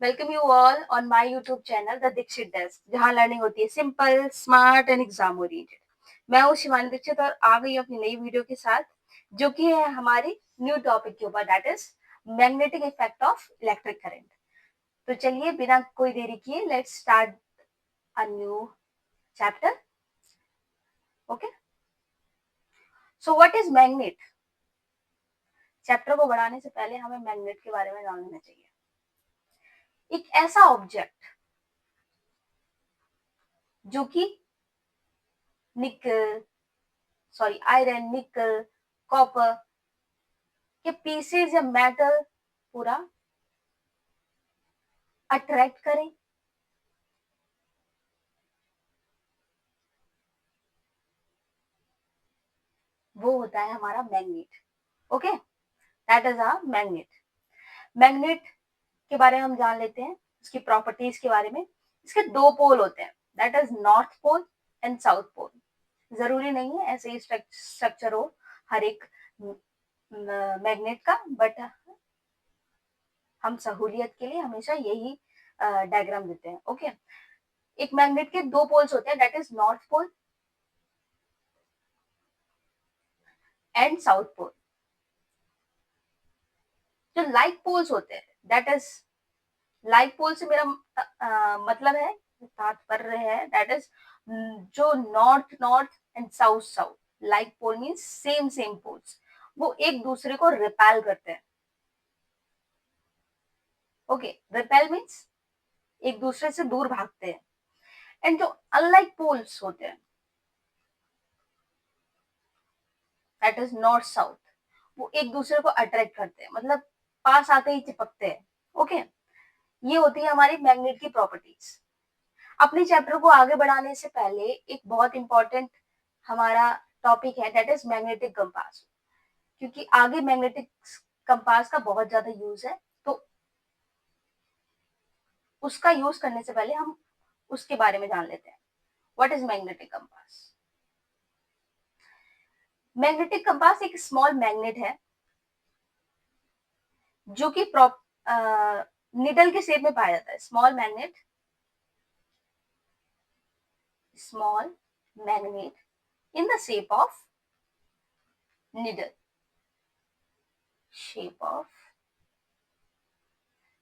Welcome you all on my YouTube channel the Dikshit desk, जहां learning होती है simple, smart and exam oriented. मैं हूं शिवानी दीक्षित और आ गई हूं अपनी नई वीडियो के साथ, जो कि है हमारी न्यू टॉपिक के ऊपर, that is magnetic effect of electric current. तो चलिए बिना कोई देरी किए let's start a new chapter. Okay, so what is magnet? Chapter को बढ़ाने से पहले हमें मैग्नेट के बारे में जान लेना चाहिए। एक ऐसा ऑब्जेक्ट जो कि निकल आयरन, निकल, कॉपर के पीसेज या मेटल पूरा अट्रैक्ट करें, वो होता है हमारा magnet. Okay, that is a magnet. Magnet के बारे में हम जान लेते हैं, इसकी प्रॉपर्टीज के बारे में। इसके दो पोल होते हैं, that is north pole and south pole. जरूरी नहीं है ऐसे ही स्ट्रक्चर हो हर एक मैग्नेट का, बट हम सहूलियत के लिए हमेशा यही डायग्राम देते हैं। ओके, एक मैग्नेट के दो पोल्स होते हैं, that is north pole and south pole. जो लाइक पोल्स होते हैं, दैट इज लाइक पोल से मेरा मतलब है, तात्पर्य है, दैट इज जो north north and south south. Like pole means same same poles, वो एक दूसरे को रिपेल करते हैं। ओके, रिपेल मीन्स एक दूसरे से दूर भागते हैं। एंड जो अनलाइक पोल्स होते हैं, दैट इज नॉर्थ साउथ, वो एक दूसरे को अट्रैक्ट करते हैं, मतलब पास आते ही चिपकते हैं। ओके, ये होती है हमारी मैग्नेट की प्रॉपर्टीज। अपने चैप्टर को आगे बढ़ाने से पहले एक बहुत इंपॉर्टेंट हमारा टॉपिक है, दैट इज मैग्नेटिक कंपास। क्योंकि आगे मैग्नेटिक कंपास का बहुत ज्यादा यूज है, तो उसका यूज करने से पहले हम उसके बारे में जान लेते हैं। What is magnetic compass? Magnetic compass एक स्मॉल मैग्नेट है जो कि निडल के शेप में पाया जाता है। Small magnet in the needle shape of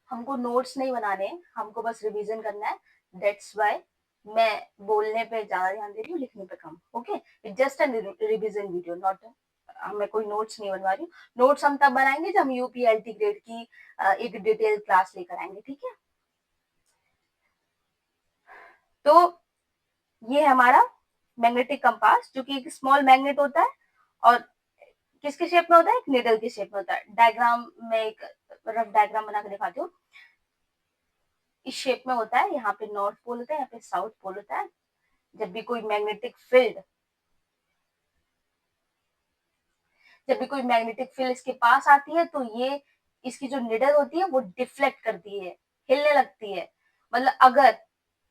हमको नोट्स नहीं बनाने, हमको बस रिवीजन करना है। दैट्स वाई मैं बोलने पे ज्यादा ध्यान दे रही हूँ, लिखने पे कम। Okay, it just a revision video, not मैं कोई नोट्स नहीं बनवा रही हूँ। नोट्स हम तब बनाएंगे जब हम यूपीएलटी ग्रेड की एक डिटेल क्लास लेकर आएंगे, ठीक है? तो ये है हमारा मैग्नेटिक कंपास, जो कि एक स्मॉल मैग्नेट होता है और किसके शेप में होता है? एक निडल के शेप में होता है। डायग्राम में एक रफ डायग्राम बना के दिखाती हूँ। इस शेप में होता है, यहाँ पे नॉर्थ पोल होता है, यहाँ पे साउथ पोल होता है। जब भी कोई मैग्नेटिक फील्ड इसके पास आती है, तो ये इसकी जो निडल होती है वो डिफ्लेक्ट करती है, हिलने लगती है। मतलब अगर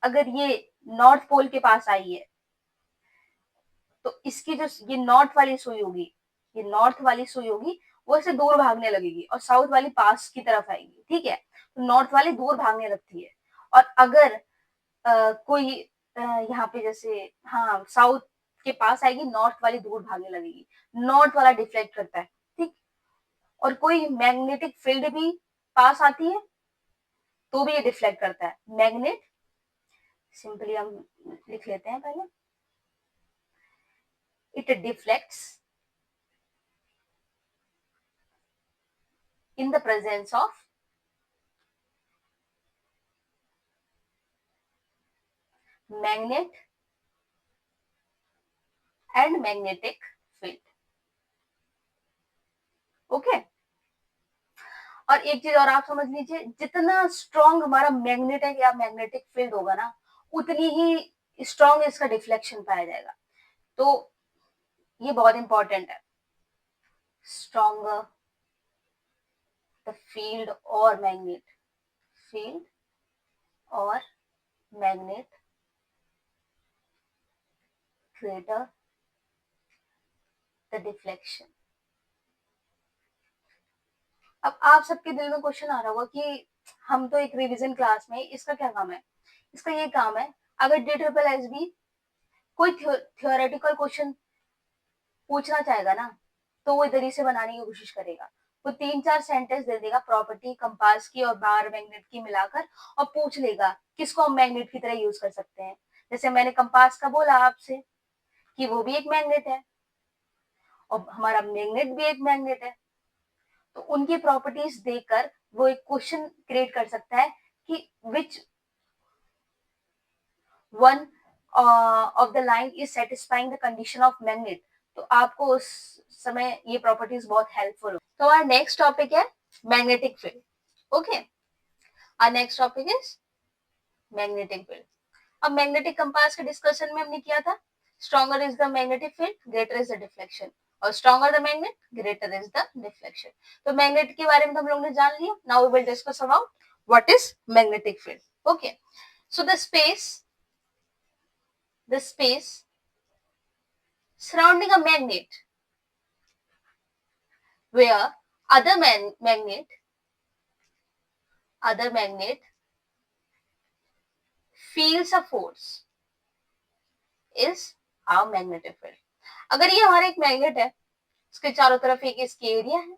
अगर ये नॉर्थ पोल के पास आई है, तो इसकी जो ये नॉर्थ वाली सुई होगी, वो इसे दूर भागने लगेगी और साउथ वाली पास की तरफ आएगी, ठीक है? तो नॉर्थ वाली दूर भागने लगती है। और अगर कोई यहाँ पे जैसे, हाँ, साउथ के पास आएगी, नॉर्थ वाली दूर भागने लगेगी, नॉर्थ वाला डिफ्लेक्ट करता है, ठीक। और कोई मैग्नेटिक फील्ड भी पास आती है तो भी ये डिफ्लेक्ट करता है। मैग्नेट सिंपली हम लिख लेते हैं पहले, it deflects in the presence of magnet and magnetic field. Okay, और एक चीज और आप समझ लीजिए, जितना स्ट्रॉन्ग हमारा मैग्नेट है या मैग्नेटिक फील्ड होगा ना, उतनी ही स्ट्रॉन्ग इसका डिफ्लेक्शन पाया जाएगा। तो ये बहुत इंपॉर्टेंट है। स्ट्रॉन्गर द फील्ड और मैग्नेट greater the deflection। अब आप सबके दिल में क्वेश्चन आ रहा होगा कि हम तो एक रिवीजन क्लास में, इसका क्या काम है, इसका ये काम है, अगर DSSB कोई थियोरेटिकल क्वेश्चन पूछना चाहेगा ना, तो वो इधर ही से बनाने की कोशिश करेगा। वो 3-4 सेंटेंस दे देगा प्रॉपर्टी कंपास की और बार मैग्नेट की मिलाकर, और पूछ लेगा किसको हम मैग्नेट की तरह यूज कर सकते हैं। जैसे मैंने कंपास का बोला आपसे कि वो भी एक मैग्नेट है और हमारा मैग्नेट भी एक मैग्नेट है, तो उनकी प्रॉपर्टीज देकर वो एक क्वेश्चन क्रिएट कर सकता है कि which one of the line is satisfying the condition of magnet. तो आपको उस समय ये प्रॉपर्टीज बहुत हेल्पफुल हो। तो हमारा नेक्स्ट टॉपिक है magnetic field. Okay, our next topic is magnetic field. अब मैग्नेटिक कंपास के डिस्कशन में हमने किया था stronger is the magnetic field greater is the deflection, और stronger the magnet greater is the deflection. तो मैग्नेट के बारे में तो हम लोग ने जान लिया। Now we will discuss about what is magnetic field. Okay, so the space surrounding a magnet where other magnet feels a force is our magnetic field। अगर ये हमारा एक मैग्नेट है, इसके चारों तरफ एक इसकी एरिया है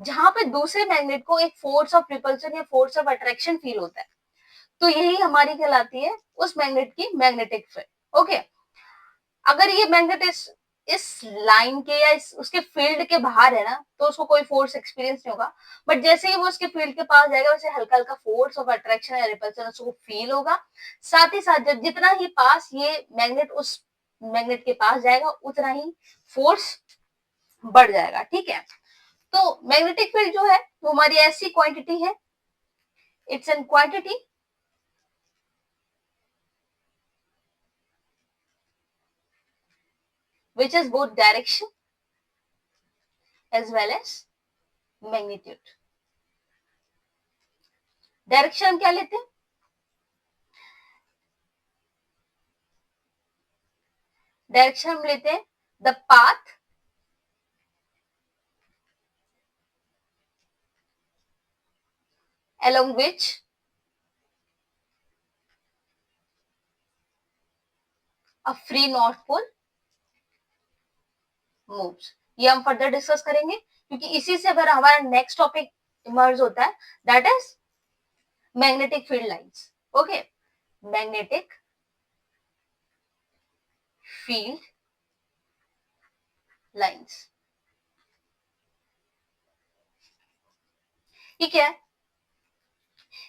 जहां पे दूसरे मैग्नेट को एक फोर्स ऑफ रिपल्शन या फोर्स ऑफ अट्रैक्शन फील होता है, तो यही हमारी कहलाती है उस मैग्नेट की मैग्नेटिक फील्ड। ओके, अगर ये मैग्नेट इस लाइन के या उसके फील्ड के बाहर है ना, तो उसको कोई फोर्स एक्सपीरियंस नहीं होगा, बट जैसे ही वो उसके फील्ड के पास जाएगा वैसे हल्का हल्का फोर्स ऑफ अट्रैक्शन या रिपल्शन उसको फील होगा। साथ ही साथ जब जितना ही पास ये मैग्नेट उस मैग्नेट के पास जाएगा उतना ही फोर्स बढ़ जाएगा। ठीक है, तो मैग्नेटिक फील्ड जो है वो हमारी ऐसी क्वांटिटी है, it's an quantity which is both direction as well as magnitude। Direction हम क्या लेते हैं, डायरेक्शन हम लेते हैं the path along which a free north pole moves। ये हम फर्दर डिस्कस करेंगे क्योंकि इसी से अगर हमारा नेक्स्ट टॉपिक इमर्ज होता है, that is magnetic field lines. Okay, magnetic field lines, ठीक है।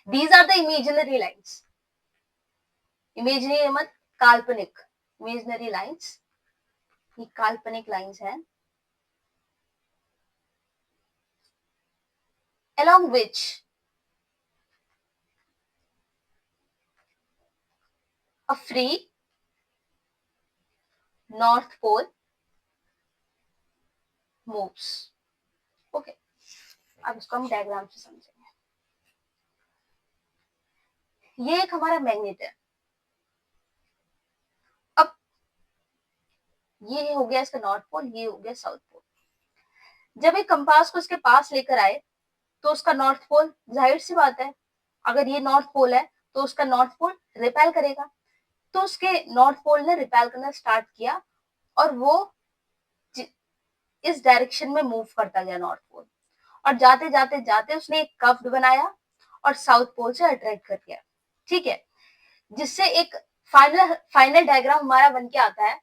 These are the imaginary lines, imaginary मत काल्पनिक, इमेजिनरी लाइंस ये काल्पनिक लाइंस है along which a free north pole moves। Okay, अब इसको हम डायग्राम से समझेंगे। ये एक हमारा मैग्नेट है, अब ये हो गया इसका नॉर्थ पोल, ये हो गया साउथ पोल। जब एक कंपास को इसके पास लेकर आए तो उसका नॉर्थ पोल, जाहिर सी बात है अगर ये नॉर्थ पोल है तो उसका नॉर्थ पोल रिपेल करेगा, तो उसके नॉर्थ पोल ने रिपेल करना स्टार्ट किया और वो इस डायरेक्शन में मूव करता गया नॉर्थ पोल, और जाते जाते जाते उसने एक कर्व बनाया और साउथ पोल से अट्रैक्ट कर दिया। ठीक है, जिससे एक फाइनल डायग्राम हमारा बन के आता है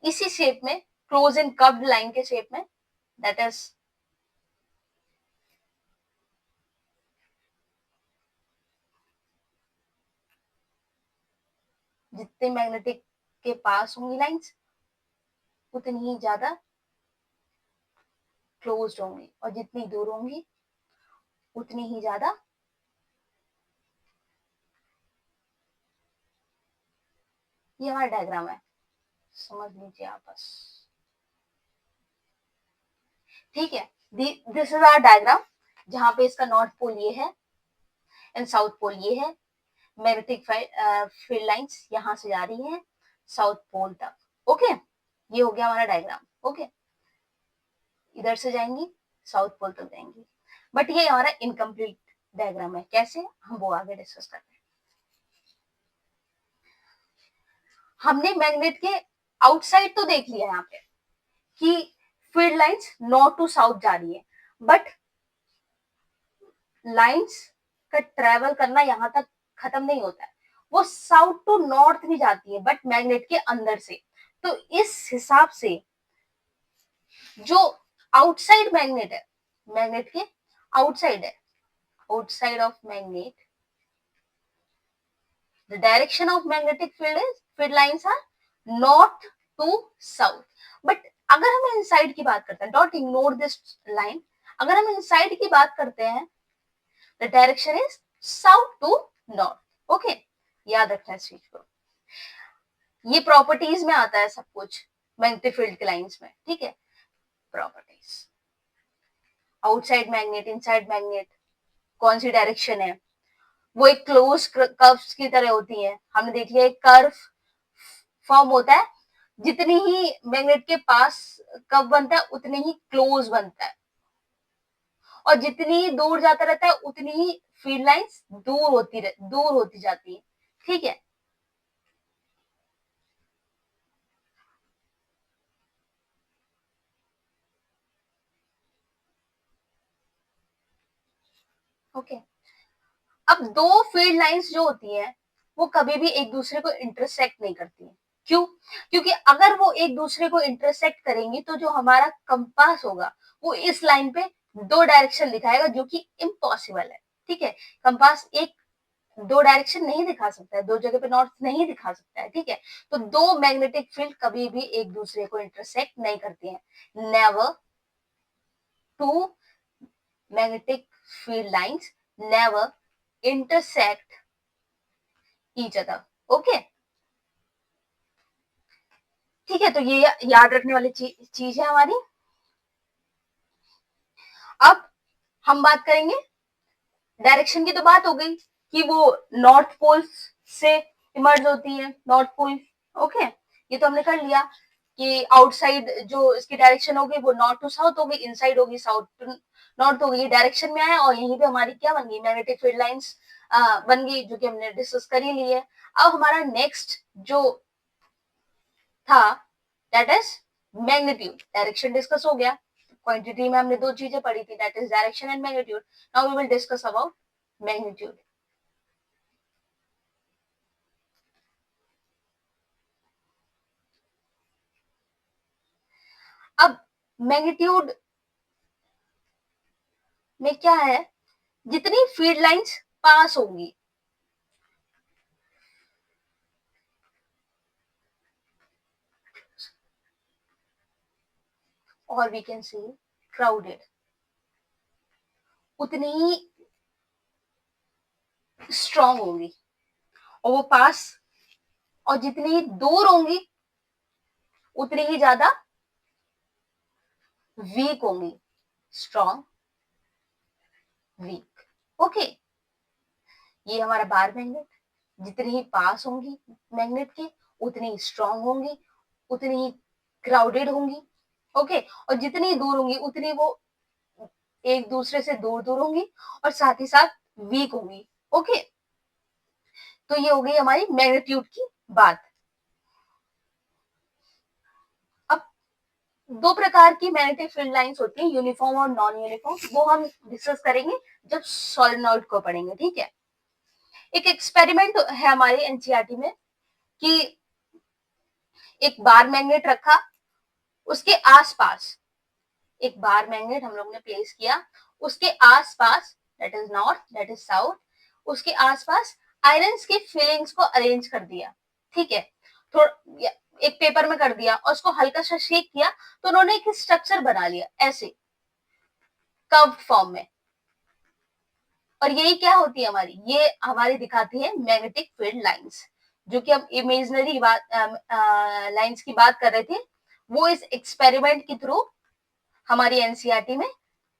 इसी शेप में, क्लोज इन कर्व्ड लाइन के शेप में, दैट इज जितने मैग्नेटिक के पास होंगी लाइंस उतनी ही ज्यादा क्लोज होंगी, और जितनी दूर होंगी उतनी ही ज्यादा, ये हमारा डायग्राम है, समझ लीजिए आप बस। ठीक है, दिस इज आवर डायग्राम जहां पे इसका नॉर्थ पोल ये है एंड साउथ पोल ये है। मैग्नेटिक फील्ड लाइंस यहां से जा रही हैं साउथ पोल तक। ओके, ये हो गया हमारा डायग्राम। ओके, इधर से जाएंगी साउथ पोल तक जाएंगी, बट ये हमारा इनकम्प्लीट डायग्राम है, कैसे हम वो आगे डिस्कस करते हैं। हमने मैग्नेट के आउटसाइड तो देख लिया यहाँ पे कि field lines north to south जा रही है, बट लाइंस का ट्रेवल करना यहाँ तक खत्म नहीं होता है, वो साउथ टू नॉर्थ भी जाती है बट मैग्नेट के अंदर से। तो इस हिसाब से जो आउटसाइड मैग्नेट है, मैग्नेट के आउटसाइड है, outside of magnet the direction of magnetic field lines are north to south. But अगर हम इनसाइड की बात करते हैं, डोंट इग्नोर दिस लाइन, अगर हम इनसाइड की बात करते हैं the direction is south to north. Okay, याद रखना इस चीज को, ये प्रॉपर्टीज में आता है सब कुछ मैग्नेटिक फील्ड के लाइंस में, ठीक है। Properties, outside magnet, inside magnet, कौन सी डायरेक्शन है, वो एक क्लोज कर्व्स की तरह होती है। हमने देख लिया एक कर्व फॉर्म होता है, जितनी ही मैग्नेट के पास कर्व बनता है उतनी ही क्लोज बनता है, और जितनी दूर जाता रहता है उतनी ही फील्ड लाइंस दूर होती जाती है, ठीक है। ओके, अब दो फील्ड लाइंस जो होती हैं वो कभी भी एक दूसरे को इंटरसेक्ट नहीं करती हैं। क्यों? क्योंकि अगर वो एक दूसरे को इंटरसेक्ट करेंगी तो जो हमारा कंपास होगा वो इस लाइन पे दो डायरेक्शन दिखाएगा, जो कि इम्पॉसिबल है, ठीक है। कंपास एक दो डायरेक्शन नहीं दिखा सकता है, दो जगह पे नॉर्थ नहीं दिखा सकता है, ठीक है। तो दो मैग्नेटिक फील्ड कभी भी एक दूसरे को इंटरसेक्ट नहीं करती हैं। Never, two magnetic field lines never intersect each other. Okay, ठीक है, तो ये याद रखने वाली चीज है हमारी। अब हम बात करेंगे, डायरेक्शन की तो बात हो गई कि वो नॉर्थ पोल से इमर्ज होती है, नॉर्थ पोल। ओके, ये तो हमने कर लिया कि आउटसाइड जो इसकी डायरेक्शन होगी वो नॉर्थ टू साउथ होगी, इनसाइड होगी साउथ टू नॉर्थ होगी, ये डायरेक्शन में आया, और यहीं पे हमारी क्या बन गई, मैग्नेटिक फील्ड लाइंस बन गई, जो कि हमने डिस्कस कर ही ली है। अब हमारा नेक्स्ट जो था that is magnitude, direction discuss हो गया, क्वांटिटी में हमने दो चीजें पढ़ी थी, that is direction and magnitude. Now we will discuss about magnitude. अब मैग्नीट्यूड में क्या है, जितनी फील्ड लाइंस पास होंगी, और वी कैन सी क्राउडेड, उतनी ही स्ट्रॉन्ग होंगी, और वो पास, और जितनी दूर होंगी उतनी ही ज्यादा वीक होंगी, स्ट्रॉन्ग वीक। ओके, ये हमारा बार मैग्नेट, जितनी ही पास होंगी मैग्नेट के उतनी स्ट्रॉन्ग होंगी, उतनी ही क्राउडेड होंगी। ओके, और जितनी दूर होंगी उतनी वो एक दूसरे से दूर दूर होंगी, और साथ ही साथ वीक होंगी। ओके, तो ये हो गई हमारी मैग्नीट्यूड की बात। अब दो प्रकार की मैग्नेटिक फील्ड लाइंस होती है, यूनिफॉर्म और नॉन यूनिफॉर्म, वो हम डिस्कस करेंगे जब सोलेनॉइड को पढ़ेंगे, ठीक है। एक एक्सपेरिमेंट है हमारे एनसीईआरटी में कि एक बार मैग्नेट रखा, उसके आसपास एक बार मैग्नेट हम लोग ने प्लेस किया, उसके आसपास that is north, that is south, उसके आसपास आयरन्स के फिलिंग्स को अरेंज कर दिया, ठीक है। थोड़ा एक पेपर में कर दिया और उसको हल्का सा शेक किया, तो उन्होंने एक स्ट्रक्चर बना लिया ऐसे कर्व फॉर्म में, और यही क्या होती है हमारी, ये हमारी दिखाती है मैग्नेटिक फील्ड लाइंस, जो कि हम इमेजिनरी लाइंस की बात कर रहे थे, वो इस एक्सपेरिमेंट के थ्रू हमारी एनसीईआरटी में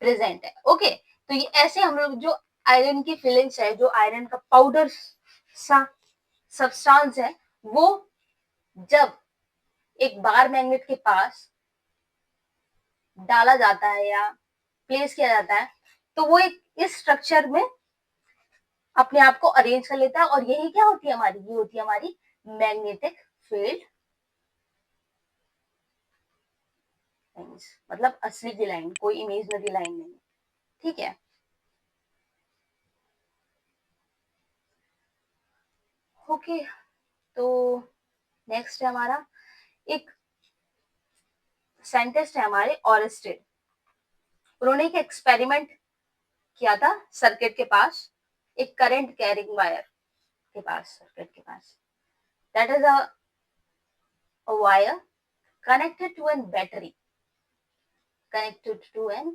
प्रेजेंट है। ओके, तो ये ऐसे हम लोग जो आयरन की फिलिंग्स है, जो आयरन का पाउडर सा सब्सटेंस है, वो जब एक बार मैग्नेट के पास डाला जाता है या प्लेस किया जाता है, तो वो एक इस स्ट्रक्चर में अपने आप को अरेंज कर लेता है, और यही क्या होती है हमारी, ये होती है हमारी मैग्नेटिक फील्ड लाइंस, मतलब असली की लाइन, कोई इमेजिनरी लाइन नहीं। ठीक है, ओके। तो नेक्स्ट है हमारा, एक साइंटिस्ट है हमारे ऑरेस्टेड, उन्होंने एक एक्सपेरिमेंट किया था सर्किट के पास, एक करंट कैरिंग वायर के पास, सर्किट के पास, that is a wire connected to an battery, connected to an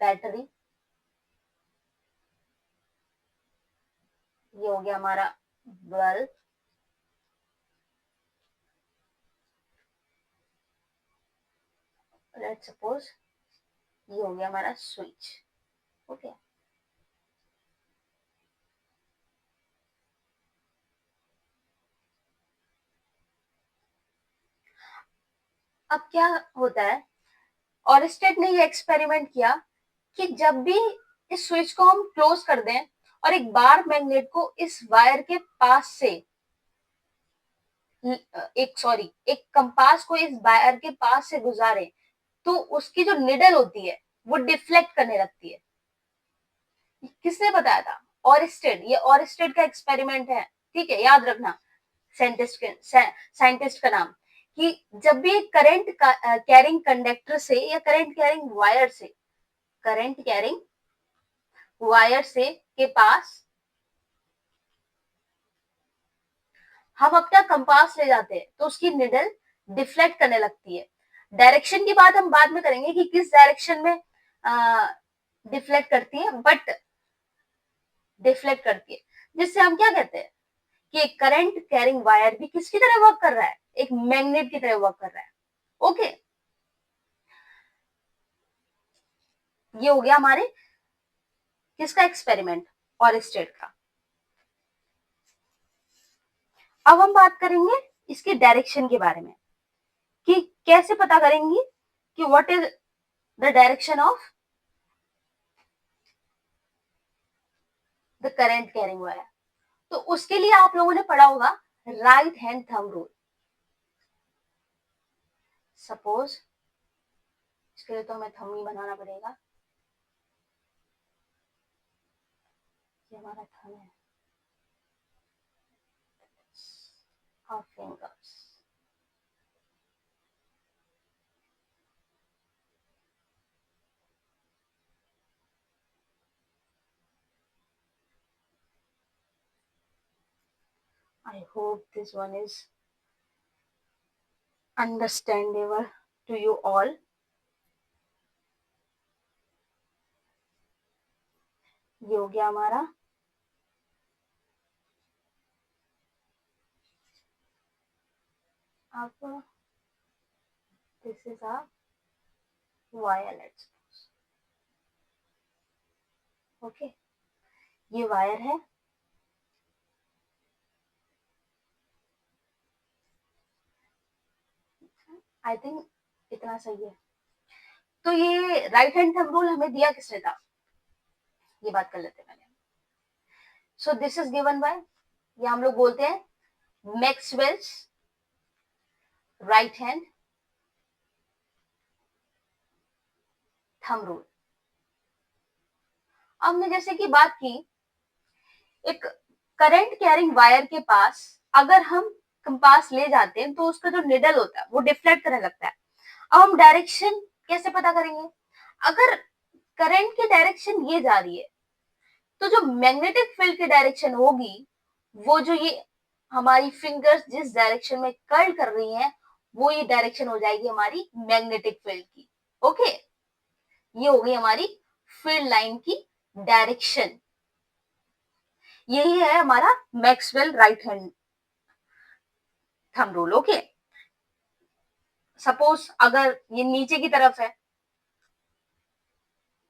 battery। ये हो गया हमारा बल्ब, लेट्स सपोज ये हो गया हमारा स्विच। ओके, अब क्या होता है, ऑरेस्टेड ने ये एक्सपेरिमेंट किया कि जब भी इस स्विच को हम क्लोज कर दें और एक बार मैग्नेट को इस वायर के पास से, एक कंपास को इस वायर के पास से गुजारे, तो उसकी जो निडल होती है वो डिफ्लेक्ट करने लगती है। किसने बताया था, ऑरेस्टेड, ये ऑरेस्टेड का एक्सपेरिमेंट है। ठीक है, याद रखना साइंटिस्ट का नाम, कि जब भी करंट कैरिंग कंडक्टर से या करंट कैरिंग वायर से, करंट कैरिंग वायर से के पास हम अपना कंपास ले जाते हैं तो उसकी निडल डिफ्लेक्ट करने लगती है। डायरेक्शन की बात हम बाद में करेंगे कि किस डायरेक्शन में डिफ्लेक्ट करती है, बट डिफ्लेक्ट करती है, जिससे हम क्या कहते हैं कि एक करंट कैरिंग वायर भी किसकी तरह वर्क कर रहा है, एक मैग्नेट की तरह वर्क कर रहा है। ओके, ये हो गया हमारे किसका एक्सपेरिमेंट, ऑरेस्टेड का। अब हम बात करेंगे इसके डायरेक्शन के बारे में, कि कैसे पता करेंगे कि what is the direction of the current carrying wire. तो उसके लिए आप लोगों ने पढ़ा होगा right hand thumb rule. Suppose इसके लिए तो हमें थंब ही बनाना पड़ेगा, ये हमारा थंब है, और fingers. I hope this one is understandable to you all. ये हो गया हमारा अब, this is a wire, let's okay, ये वायर है, आई थिंक इतना सही है। तो ये राइट हैंड थंब रूल हमें दिया किसने था, ये बात कर लेते हैं पहले। So this is given by, ये हम लोग बोलते हैं Maxwell's right hand thumb rule. हमने जैसे कि बात की, एक करंट कैरिंग वायर के पास अगर हम कंपास ले जाते हैं तो उसका जो निडल होता है वो डिफ्लेक्ट करने लगता है। अब हम डायरेक्शन कैसे पता करेंगे, अगर करंट की डायरेक्शन ये जा रही है तो जो मैग्नेटिक फील्ड की डायरेक्शन होगी, वो जो ये हमारी फिंगर्स जिस डायरेक्शन में कर्ल कर रही हैं, वो ये डायरेक्शन हो जाएगी हमारी मैग्नेटिक फील्ड की। ओके, ये हो गई हमारी फील्ड लाइन की डायरेक्शन। यही है हमारा Maxwell right hand thumb rule. Okay, suppose अगर ये नीचे की तरफ है,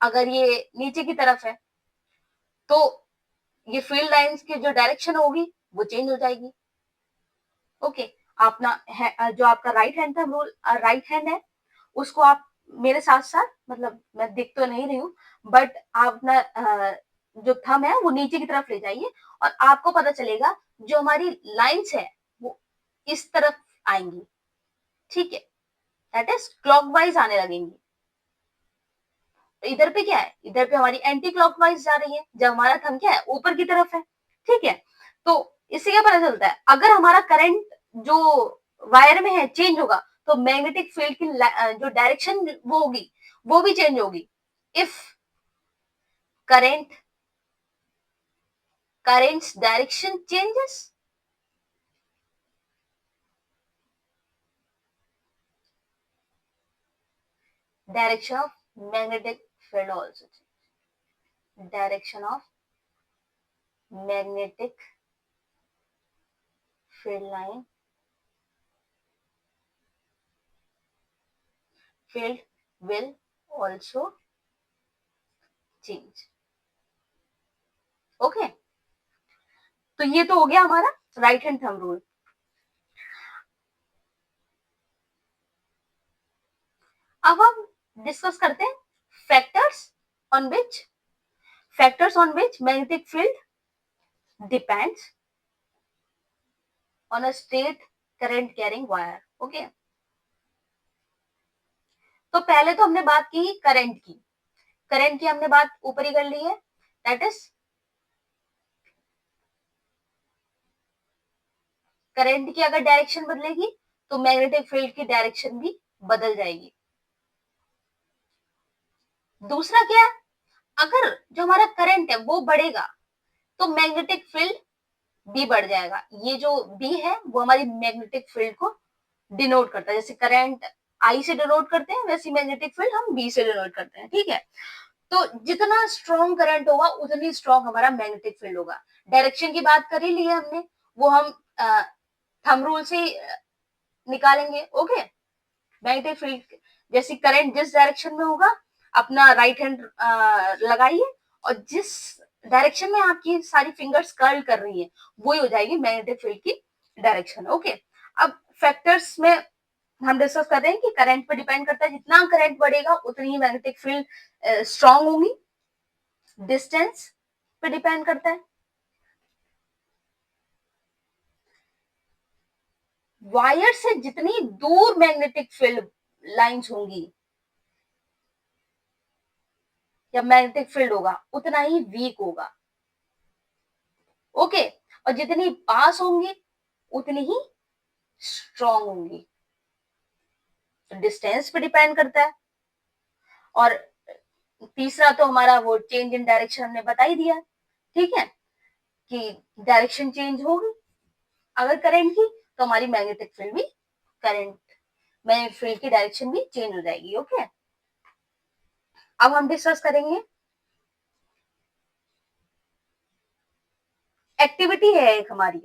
अगर ये नीचे की तरफ है तो ये फील्ड लाइंस की जो डायरेक्शन होगी वो चेंज हो जाएगी। ओके, अपना जो आपका right hand thumb rule, right hand है, उसको आप मेरे साथ साथ, मतलब मैं दिख तो नहीं रही हूँ, बट आप अपना जो थंब है वो नीचे की तरफ ले जाइए और आपको पता चलेगा जो हमारी लाइंस है वो इस तरफ आएंगी, ठीक है, दैट इज क्लॉकवाइज आने लगेंगी। इधर पे क्या है, इधर पे हमारी एंटी क्लॉकवाइज जा रही है, जब हमारा थंब क्या है ऊपर की तरफ है, ठीक है। तो इससे क्या पता चलता है, अगर हमारा करंट जो वायर में है चेंज होगा तो मैग्नेटिक फील्ड की जो डायरेक्शन वो होगी वो भी चेंज होगी। If current's direction changes, direction of magnetic field also changes. Direction of magnetic field line field will also change. Okay, तो ये तो हो गया हमारा राइट हैंड थंब रूल। अब हम डिस्कस करते हैं factors on which magnetic field depends on a straight current carrying wire. Okay, तो पहले तो हमने बात की करंट की हमने बात ऊपर ही कर ली है, दैट इज करंट की अगर डायरेक्शन बदलेगी तो मैग्नेटिक फील्ड की डायरेक्शन भी बदल जाएगी। दूसरा क्या है, अगर जो हमारा करंट है वो बढ़ेगा तो मैग्नेटिक फील्ड भी बढ़ जाएगा। ये जो बी है वो हमारी मैग्नेटिक फील्ड को डिनोट करता है, जैसे करंट आई से डिनोट करते हैं वैसे मैग्नेटिक फील्ड हम बी से डिनोट करते हैं, ठीक है। तो जितना स्ट्रॉन्ग करंट होगा उतनी स्ट्रॉन्ग हमारा मैग्नेटिक फील्ड होगा। डायरेक्शन की बात कर ही ली है हमने, वो हम थंब रूल से निकालेंगे। ओके, मैग्नेटिक फील्ड जैसे करंट जिस डायरेक्शन में होगा अपना राइट हैंड लगाइए और जिस डायरेक्शन में आपकी सारी फिंगर्स कर्ल कर रही है वही हो जाएगी मैग्नेटिक फील्ड की डायरेक्शन। ओके, अब फैक्टर्स में हम डिस्कस कर रहे हैं कि करंट पे डिपेंड करता है, जितना करंट बढ़ेगा उतनी ही मैग्नेटिक फील्ड स्ट्रांग होगी। डिस्टेंस पे डिपेंड करता है, वायर से जितनी दूर मैग्नेटिक फील्ड लाइंस होंगी या मैग्नेटिक फील्ड होगा उतना ही वीक होगा। ओके, और जितनी पास होंगी उतनी ही स्ट्रॉन्ग होंगी। तो डिस्टेंस पे डिपेंड करता है। और तीसरा तो हमारा वो चेंज इन डायरेक्शन हमने बता ही दिया, ठीक है, कि डायरेक्शन चेंज होगी अगर करंट की तो हमारी मैग्नेटिक फील्ड भी करंट मैग्नेटिक फील्ड की डायरेक्शन भी चेंज हो जाएगी। ओके, अब हम डिस्कस करेंगे एक्टिविटी है एक हमारी,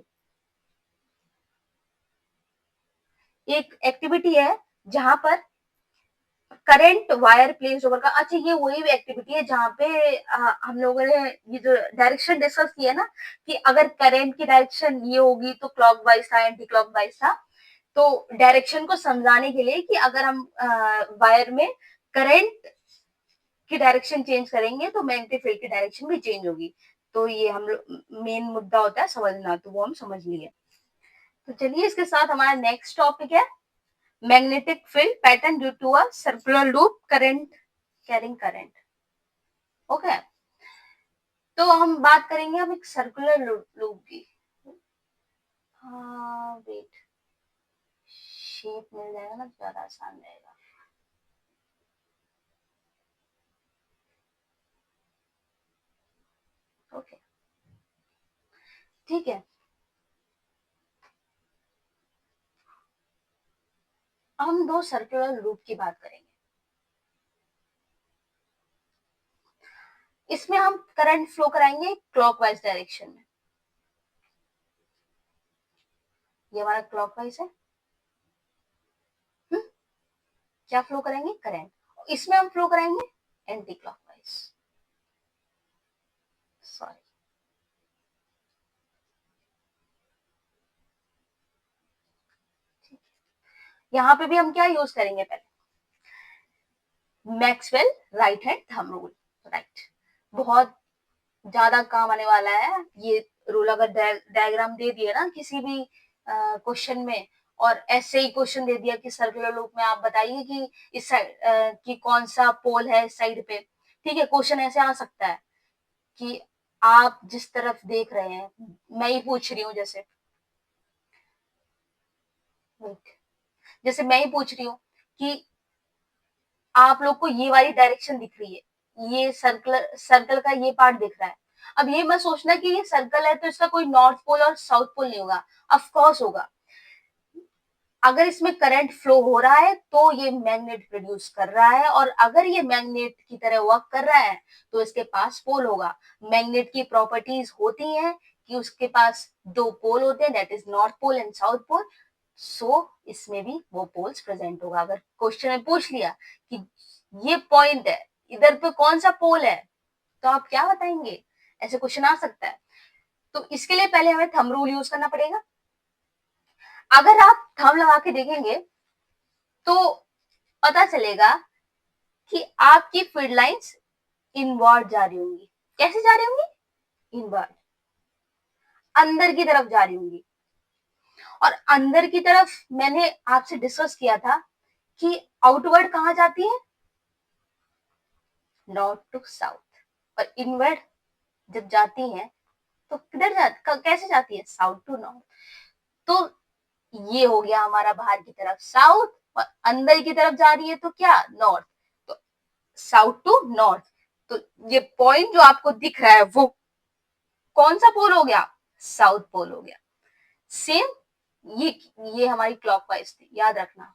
एक एक्टिविटी है जहां पर करंट वायर प्लेस ओवर का। अच्छा, ये वही एक्टिविटी है जहां पे हम लोगों ने ये जो डायरेक्शन डिस्कस किया ना कि अगर करंट की डायरेक्शन ये होगी तो क्लॉकवाइज था, एंटी क्लॉकवाइज था। तो डायरेक्शन को समझाने के लिए कि अगर हम वायर में करंट की डायरेक्शन चेंज करेंगे तो मैग्नेटिक फील्ड की डायरेक्शन भी चेंज होगी। तो ये हम लोग मेन मुद्दा होता है समझना, तो वो हम समझ लिए। तो चलिए इसके साथ हमारा नेक्स्ट टॉपिक है magnetic field pattern due to a circular loop current carrying current. Okay, तो हम बात करेंगे अब एक सर्कुलर लूप की। हाँ वेट, शेप मिल जाएगा ना ज्यादा आसान रहेगा। ओके, ठीक है, हम दो सर्कुलर लूप की बात करेंगे। इसमें हम करंट फ्लो कराएंगे क्लॉकवाइज डायरेक्शन में। ये हमारा क्लॉकवाइज है, क्या फ्लो करेंगे करंट। इसमें हम फ्लो कराएंगे एंटी क्लॉकवाइज, सॉरी। यहाँ पे भी हम क्या यूज करेंगे पहले, Maxwell right hand thumb rule. Right, बहुत ज्यादा काम आने वाला है ये रूल। अगर डायग्राम दे दिए ना किसी भी क्वेश्चन में, और ऐसे ही क्वेश्चन दे दिया कि सर्कुलर लूप में आप बताइए कि इस साइड कि कौन सा पोल है इस साइड पे, ठीक है, क्वेश्चन ऐसे आ सकता है कि आप जिस तरफ देख रहे हैं, मैं ही पूछ रही हूँ जैसे मैं ही पूछ रही हूँ कि आप लोग को ये वाली डायरेक्शन दिख रही है, ये सर्कल का ये पार्ट दिख रहा है। अब ये मत सोचना कि ये सर्कल है तो इसका कोई नॉर्थ पोल और साउथ पोल नहीं होगा, ऑफ कोर्स होगा। अगर इसमें करंट फ्लो हो रहा है तो ये मैग्नेट प्रोड्यूस कर रहा है, और अगर ये मैग्नेट की तरह वर्क कर रहा है तो इसके पास पोल होगा। मैग्नेट की प्रॉपर्टीज होती हैं कि उसके पास दो पोल होते हैं, that is north pole and south pole. So इसमें भी वो पोल्स प्रेजेंट होगा। अगर क्वेश्चन में पूछ लिया कि ये पॉइंट है, इधर पे कौन सा पोल है, तो आप क्या बताएंगे? ऐसे क्वेश्चन आ सकता है। तो इसके लिए पहले हमें थंब रूल यूज करना पड़ेगा। अगर आप थंब लगा के देखेंगे तो पता चलेगा कि आपकी फील्ड लाइंस इनवर्ड जा रही होंगी। कैसे जा रही होंगी? इनवर्ड, अंदर की तरफ जा रही होंगी। और अंदर की तरफ मैंने आपसे डिस्कस किया था कि आउटवर्ड कहां जाती है? North to south. और इनवर्ड जब जाती है तो किधर जाती, कैसे जाती है? South to north. तो ये हो गया हमारा बाहर की तरफ साउथ, और अंदर की तरफ जा रही है तो क्या? नॉर्थ। तो साउथ टू नॉर्थ। तो ये पॉइंट जो आपको दिख रहा है वो कौन सा पोल हो गया? साउथ पोल हो गया। सेम ये हमारी क्लॉकवाइज थी, याद रखना।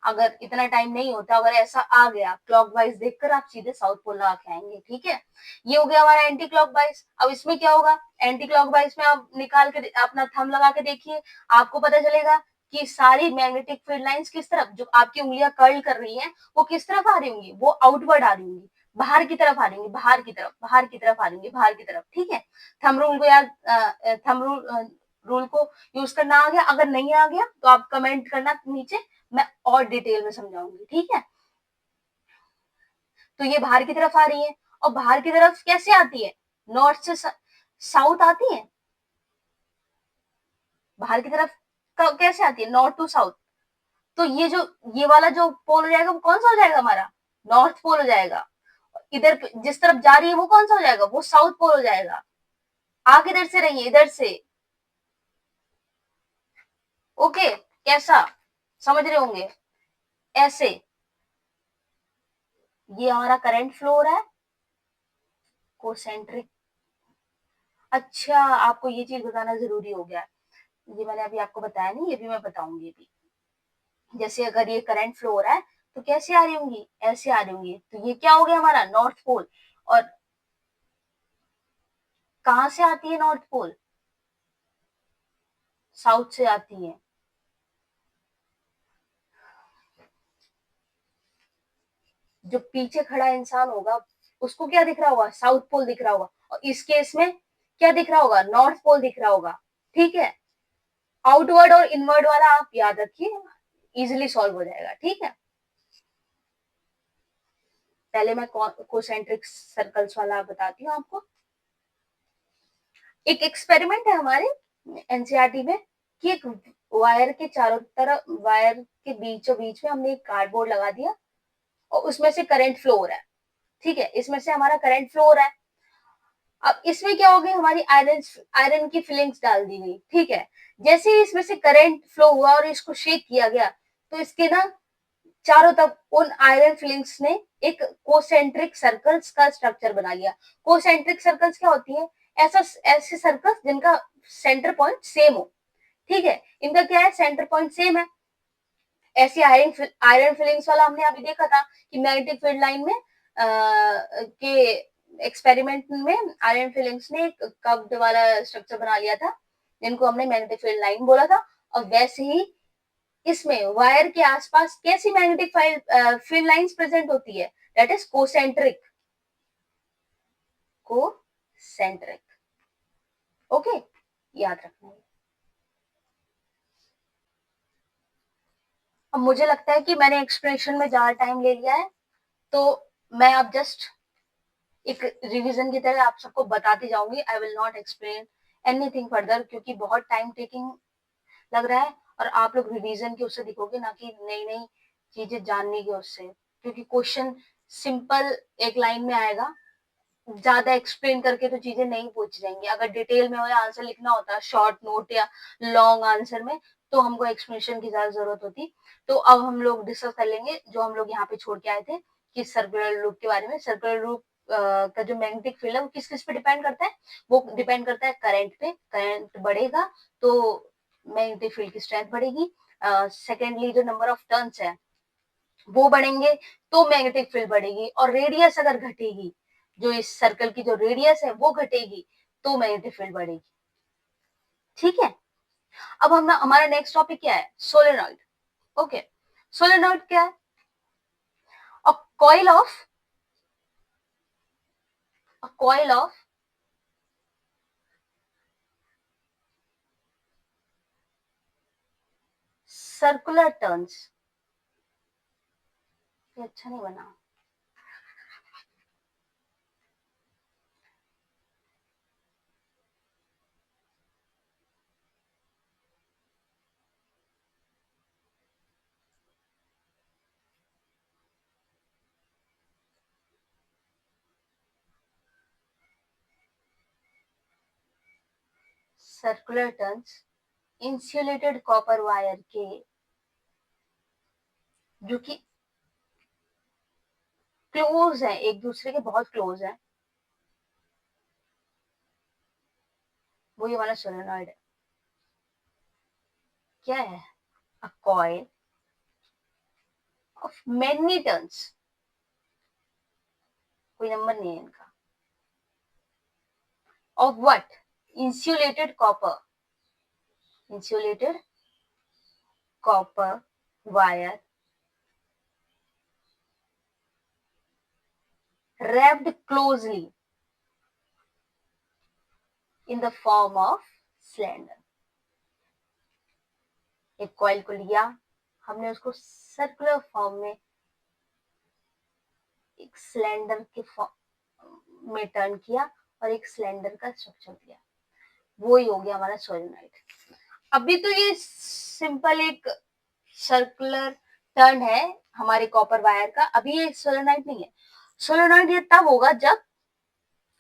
अगर इतना टाइम नहीं होता, अगर ऐसा आ गया क्लॉकवाइज देखकर आप सीधे साउथ पोल लगा के आएंगे, ठीक है। ये हो गया हमारा एंटी क्लॉकवाइज। अब इसमें क्या होगा? एंटी क्लॉकवाइज में आप निकाल के अपना थंब लगा के देखिए, आपको पता चलेगा कि सारी मैग्नेटिक फील्ड लाइंस किस तरफ, जो आपकी उंगलियां कर्ल कर रही हैं, वो किस तरफ आ रही होंगी? वो आउटवर्ड आ रही होंगी, बाहर की तरफ आ रही होंगी, बाहर की तरफ, बाहर की तरफ आ रही होंगी, बाहर की तरफ, ठीक है। थंब रूल को याद, थंब रूल को यूज करना आ गया? अगर नहीं आ गया तो आप कमेंट करना नीचे, मैं और डिटेल में समझाऊंगी, ठीक है। तो ये बाहर की तरफ आ रही है, और बाहर की तरफ कैसे आती है? नॉर्थ से साउथ आती है। बाहर की तरफ कैसे आती है? North to south. तो ये वाला जो पोल हो जाएगा वो कौन सा हो जाएगा? हमारा नॉर्थ पोल हो जाएगा। इधर जिस तरफ जा रही है वो कौन सा हो जाएगा? वो साउथ पोल हो जाएगा। आप इधर से रहिए, इधर से। ओके, कैसा समझ रहे होंगे? ऐसे ये हमारा करंट फ्लो हो रहा है, कोसेंट्रिक। अच्छा, आपको ये चीज बताना जरूरी हो गया, ये मैंने अभी आपको बताया नहीं, ये भी मैं बताऊंगी अभी। जैसे अगर ये करंट फ्लो हो रहा है तो कैसे आ रही होंगी? ऐसे आ रही होंगी। तो ये क्या हो गया हमारा? North pole. और कहां से आती है नॉर्थ पोल? साउथ से आती है। जो पीछे खड़ा इंसान होगा उसको क्या दिख रहा होगा? साउथ पोल दिख रहा होगा। और इस केस में क्या दिख रहा होगा? नॉर्थ पोल दिख रहा होगा, ठीक है। आउटवर्ड और इनवर्ड वाला आप याद रखिए, इजिली सॉल्व हो जाएगा, ठीक है। पहले मैं कोसेंट्रिक सर्कल्स वाला बताती हूँ आपको। एक एक्सपेरिमेंट है हमारे एनसीईआरटी में कि एक वायर के चारों तरफ, वायर के बीचों बीच में हमने एक कार्डबोर्ड लगा दिया, और उसमें से करंट फ्लो हो रहा है, ठीक है। इसमें से हमारा करंट फ्लो हो रहा है। अब इसमें क्या हो गई? हमारी आयरन आयरन की फिलिंग्स डाल दी गई, ठीक है। जैसे ही इसमें से करंट फ्लो हुआ और इसको शेक किया गया, तो इसके ना चारों तरफ उन आयरन फिलिंग्स ने एक कोसेंट्रिक सर्कल्स का स्ट्रक्चर बना लिया। कोसेंट्रिक सर्कल्स क्या होती है? ऐसा ऐसे सर्कल्स जिनका सेंटर पॉइंट सेम हो, ठीक है। इनका क्या है? सेंटर पॉइंट सेम है। ऐसी आयरन फिलिंग्स वाला हमने अभी देखा था कि मैग्नेटिक फील्ड लाइन में के एक्सपेरिमेंट में आयरन फिलिंग्स ने एक कर्व्ड वाला स्ट्रक्चर बना लिया था, जिनको हमने मैग्नेटिक फील्ड लाइन बोला था। और वैसे ही इसमें वायर के आसपास कैसी मैग्नेटिक फील्ड लाइंस प्रेजेंट होती है? That is concentric. Concentric, okay, याद रखना है। अब मुझे लगता है कि मैंने एक्सप्लेनेशन में ज्यादा टाइम ले लिया है, तो मैं अब जस्ट एक रिवीजन की तरह आप सबको बताती जाऊंगी। I will not explain anything further, क्योंकि बहुत टाइम टेकिंग लग रहा है और आप लोग रिवीजन की उससे दिखोगे, ना कि नई नई चीजें जानने की उससे, क्योंकि क्वेश्चन सिंपल एक लाइन में आएगा, ज्यादा एक्सप्लेन करके तो चीजें नहीं पूछ जाएंगी। अगर डिटेल में आंसर लिखना होता शॉर्ट नोट या लॉन्ग आंसर में, तो हमको एक्सप्लेनेशन की ज्यादा जरूरत होती। तो अब हम लोग डिस्कस कर लेंगे जो हम लोग यहाँ पे छोड़ के आए थे कि सर्कुलर लूप के बारे में। सर्कुलर लूप का जो मैग्नेटिक फील्ड है वो किस किस पे डिपेंड करता है? वो डिपेंड करता है करंट पे। करंट बढ़ेगा तो मैग्नेटिक फील्ड की स्ट्रेंथ बढ़ेगी। सेकेंडली जो नंबर ऑफ टर्न्स है वो बढ़ेंगे तो मैग्नेटिक फील्ड बढ़ेगी, और रेडियस अगर घटेगी, जो इस सर्कल की जो रेडियस है वो घटेगी, तो मैग्नेटिक फील्ड बढ़ेगी। ठीक है, अब हम हमारा नेक्स्ट टॉपिक क्या है? सोलेनॉइड। ओके, सोलेनॉइड क्या है? A coil of a coil of circular turns। ये अच्छा नहीं बना। Circular turns insulated copper wire के, जो कि क्लोज है, एक दूसरे के बहुत क्लोज है, वो ये वाला सोलेनॉइड है। क्या है? A coil of many turns, कोई नंबर नहीं है इनका, of what? Insulated copper, insulated copper wire wrapped closely in the form of cylinder। एक कॉइल को लिया हमने, उसको सर्कुलर फॉर्म में एक सिलेंडर के फॉर्म में टर्न किया और एक सिलेंडर का स्ट्रक्चर दिया, वो ही हो गया हमारा सोलेनॉइड। अभी तो ये सिंपल एक सर्कुलर टर्न है हमारे कॉपर वायर का, अभी ये सोलेनॉइड नहीं है। सोलेनॉइड ये तब होगा जब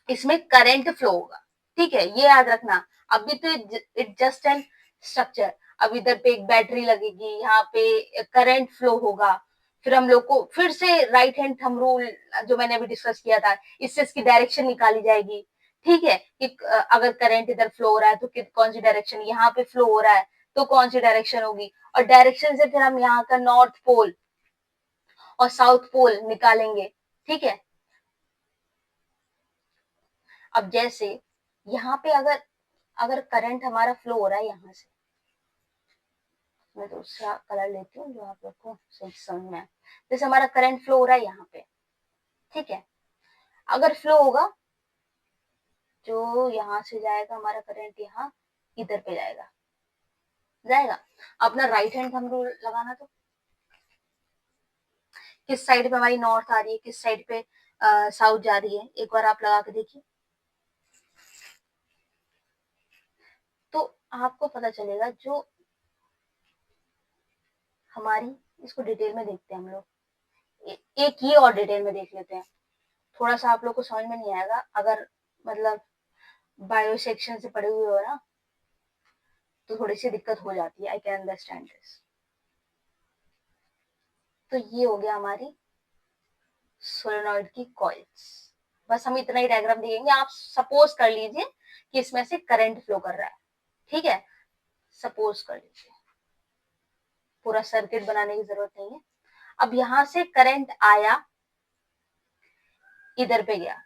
इसमें करंट फ्लो होगा। ठीक है, ये याद रखना। अभी तो इट जस्ट एन स्ट्रक्चर। अब इधर पे एक बैटरी लगेगी, यहाँ पे करंट फ्लो होगा, फिर हम लोग को फिर से राइट हैंड थंब रूल जो मैंने अभी डिस्कस किया था, इससे इसकी डायरेक्शन निकाली जाएगी। ठीक है, कि अगर करंट इधर फ्लो हो रहा है तो कौन सी डायरेक्शन, यहाँ पे फ्लो हो रहा है तो कौन सी डायरेक्शन होगी, और डायरेक्शन से फिर हम यहाँ का नॉर्थ पोल और साउथ पोल निकालेंगे। ठीक है, अब जैसे यहाँ पे अगर अगर करंट हमारा फ्लो हो रहा है यहाँ से, मैं दूसरा कलर लेती हूँ जो आप लोग को सही समझ में आए। जैसे हमारा करंट फ्लो हो रहा है यहाँ पे, ठीक है, अगर फ्लो होगा जो यहाँ से जाएगा हमारा करंट, यहाँ इधर पे जाएगा जाएगा। अपना राइट हैंड थंब रूल लगाना, तो किस साइड पे हमारी नॉर्थ आ रही है, किस साइड पे साउथ जा रही है, एक बार आप लगा के देखिए, तो आपको पता चलेगा। जो हमारी, इसको डिटेल में देखते हैं हम लोग, एक ये और डिटेल में देख लेते हैं। थोड़ा सा आप लोग को समझ में नहीं आएगा अगर मतलब बायो सेक्शन से पढ़े हुए हो ना, तो थोड़ी सी दिक्कत हो जाती है। I can understand this. तो ये हो गया हमारी सोलेनॉइड की कॉइल्स। बस हम इतना ही डायग्राम देखेंगे। आप सपोज कर लीजिए कि इसमें से करंट फ्लो कर रहा है। ठीक है, सपोज कर लीजिए, पूरा सर्किट बनाने की जरूरत नहीं है। अब यहां से करंट आया, इधर पे गया,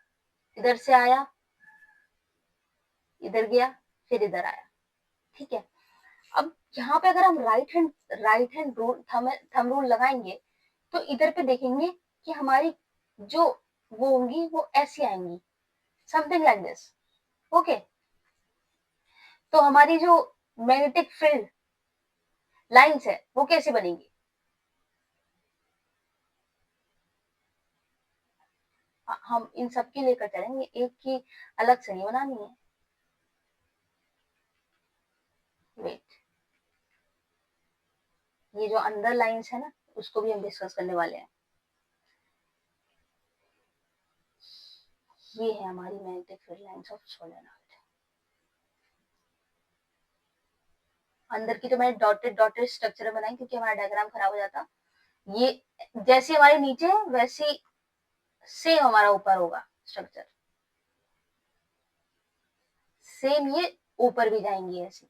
इधर से आया, इधर गया, फिर इधर आया। ठीक है, अब यहाँ पे अगर हम right hand rule thumb rule लगाएंगे, तो इधर पे देखेंगे कि हमारी जो वो होंगी वो ऐसी आएंगी, समथिंग लाइक दिस। ओके, तो हमारी जो मैग्नेटिक फील्ड लाइंस है वो कैसे बनेगी? हम इन सब की लेकर चलेंगे, एक की अलग से नहीं बनानी है। वेट, ये जो अंदर लाइंस है ना, उसको भी हम डिस्कस करने वाले हैं। ये है हमारी magnetic field lines of solenoid. अंदर की तो मैंने डॉटेड डॉटेड स्ट्रक्चर बनाई क्योंकि हमारा डायग्राम खराब हो जाता। ये जैसे हमारे नीचे है वैसे सेम हमारा ऊपर होगा स्ट्रक्चर, सेम ये ऊपर भी जाएंगी ऐसे।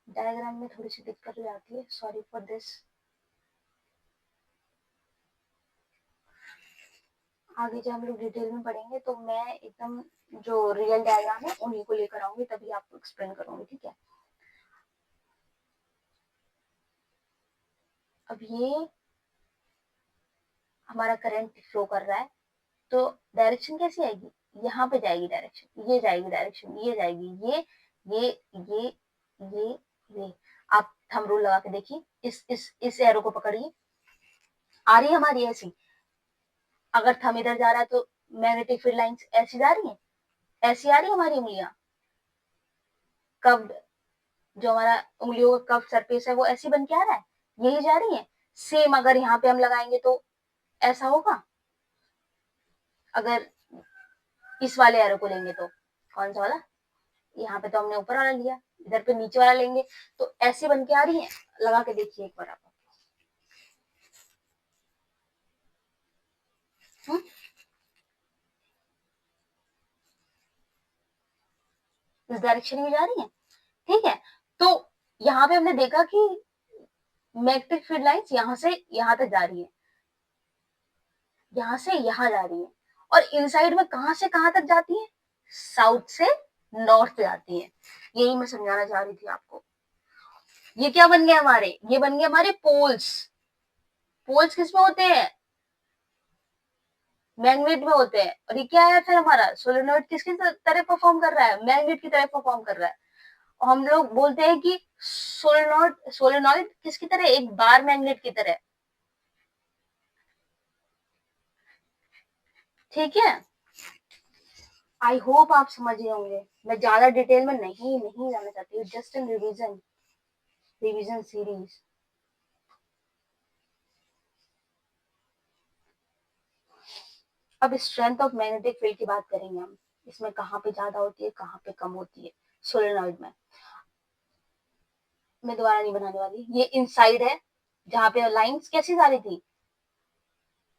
डायग्राम में थोड़ी सी दिक्कत हो जाती है, सॉरी फॉर दिस। आगे जब हम लोग डिटेल में पढ़ेंगे तो मैं एकदम जो रियल डायग्राम है उन्हीं को लेकर आऊंगी, तभी आपको एक्सप्लेन करूंगी, ठीक है। अब ये हमारा करंट फ्लो कर रहा है, तो डायरेक्शन कैसी आएगी, यहाँ पे जाएगी डायरेक्शन, ये जाएगी डायरेक्शन, ये जाएगी, ये ये ये ये। आप थंब रूल लगा के देखिए, इस एरो को पकड़िए, आ रही है हमारी ऐसी। अगर थंब इधर जा रहा है तो मैग्नेटिक फील्ड लाइंस ऐसी जा रही है, ऐसी आ रही है हमारी उंगलियां। कब जो हमारा उंगलियों का कब सरफेस है वो ऐसी बन के आ रहा है, यही जा रही है। सेम अगर यहाँ पे हम लगाएंगे तो ऐसा होगा। अगर इस वाले एरो को लेंगे तो कौन सा वाला, यहाँ पे तो हमने ऊपर वाला लिया, इधर पे नीचे वाला लेंगे तो ऐसे बन के आ रही है। लगा के देखिए एक बार आप। इस डायरेक्शन में जा रही है, ठीक है। तो यहाँ पे हमने देखा कि मैग्नेटिक फील्ड लाइंस यहाँ से यहाँ तक जा रही है, यहाँ से यहाँ जा रही है, और इनसाइड में कहां से कहां तक जाती है, साउथ से नॉर्थ जाती है। यही मैं समझाना चाह रही थी आपको। ये क्या बन गया हमारे, ये बन गया हमारे पोल्स। पोल्स किसमें होते हैं, मैग्नेट में होते हैं। और ये क्या है फिर हमारा सोलेनोइड किसकी तरह परफॉर्म कर रहा है, मैग्नेट की तरह परफॉर्म कर रहा है। हम लोग बोलते हैं कि सोलेनोइड सोलेनोइड किसकी तरह, एक बार मैग्नेट की तरह, ठीक है। आई होप आप समझ गए होंगे, मैं ज्यादा डिटेल में नहीं जाना चाहती हूँ, जस्ट इन रिवीजन सीरीज। अब स्ट्रेंथ ऑफ मैग्नेटिक फील्ड की बात करेंगे हम, इसमें कहाँ पे ज्यादा होती है कहाँ पे कम होती है सोलेनोइड में। मैं दोबारा नहीं बनाने वाली। ये इनसाइड है जहाँ पे लाइंस कैसी जा रही थी,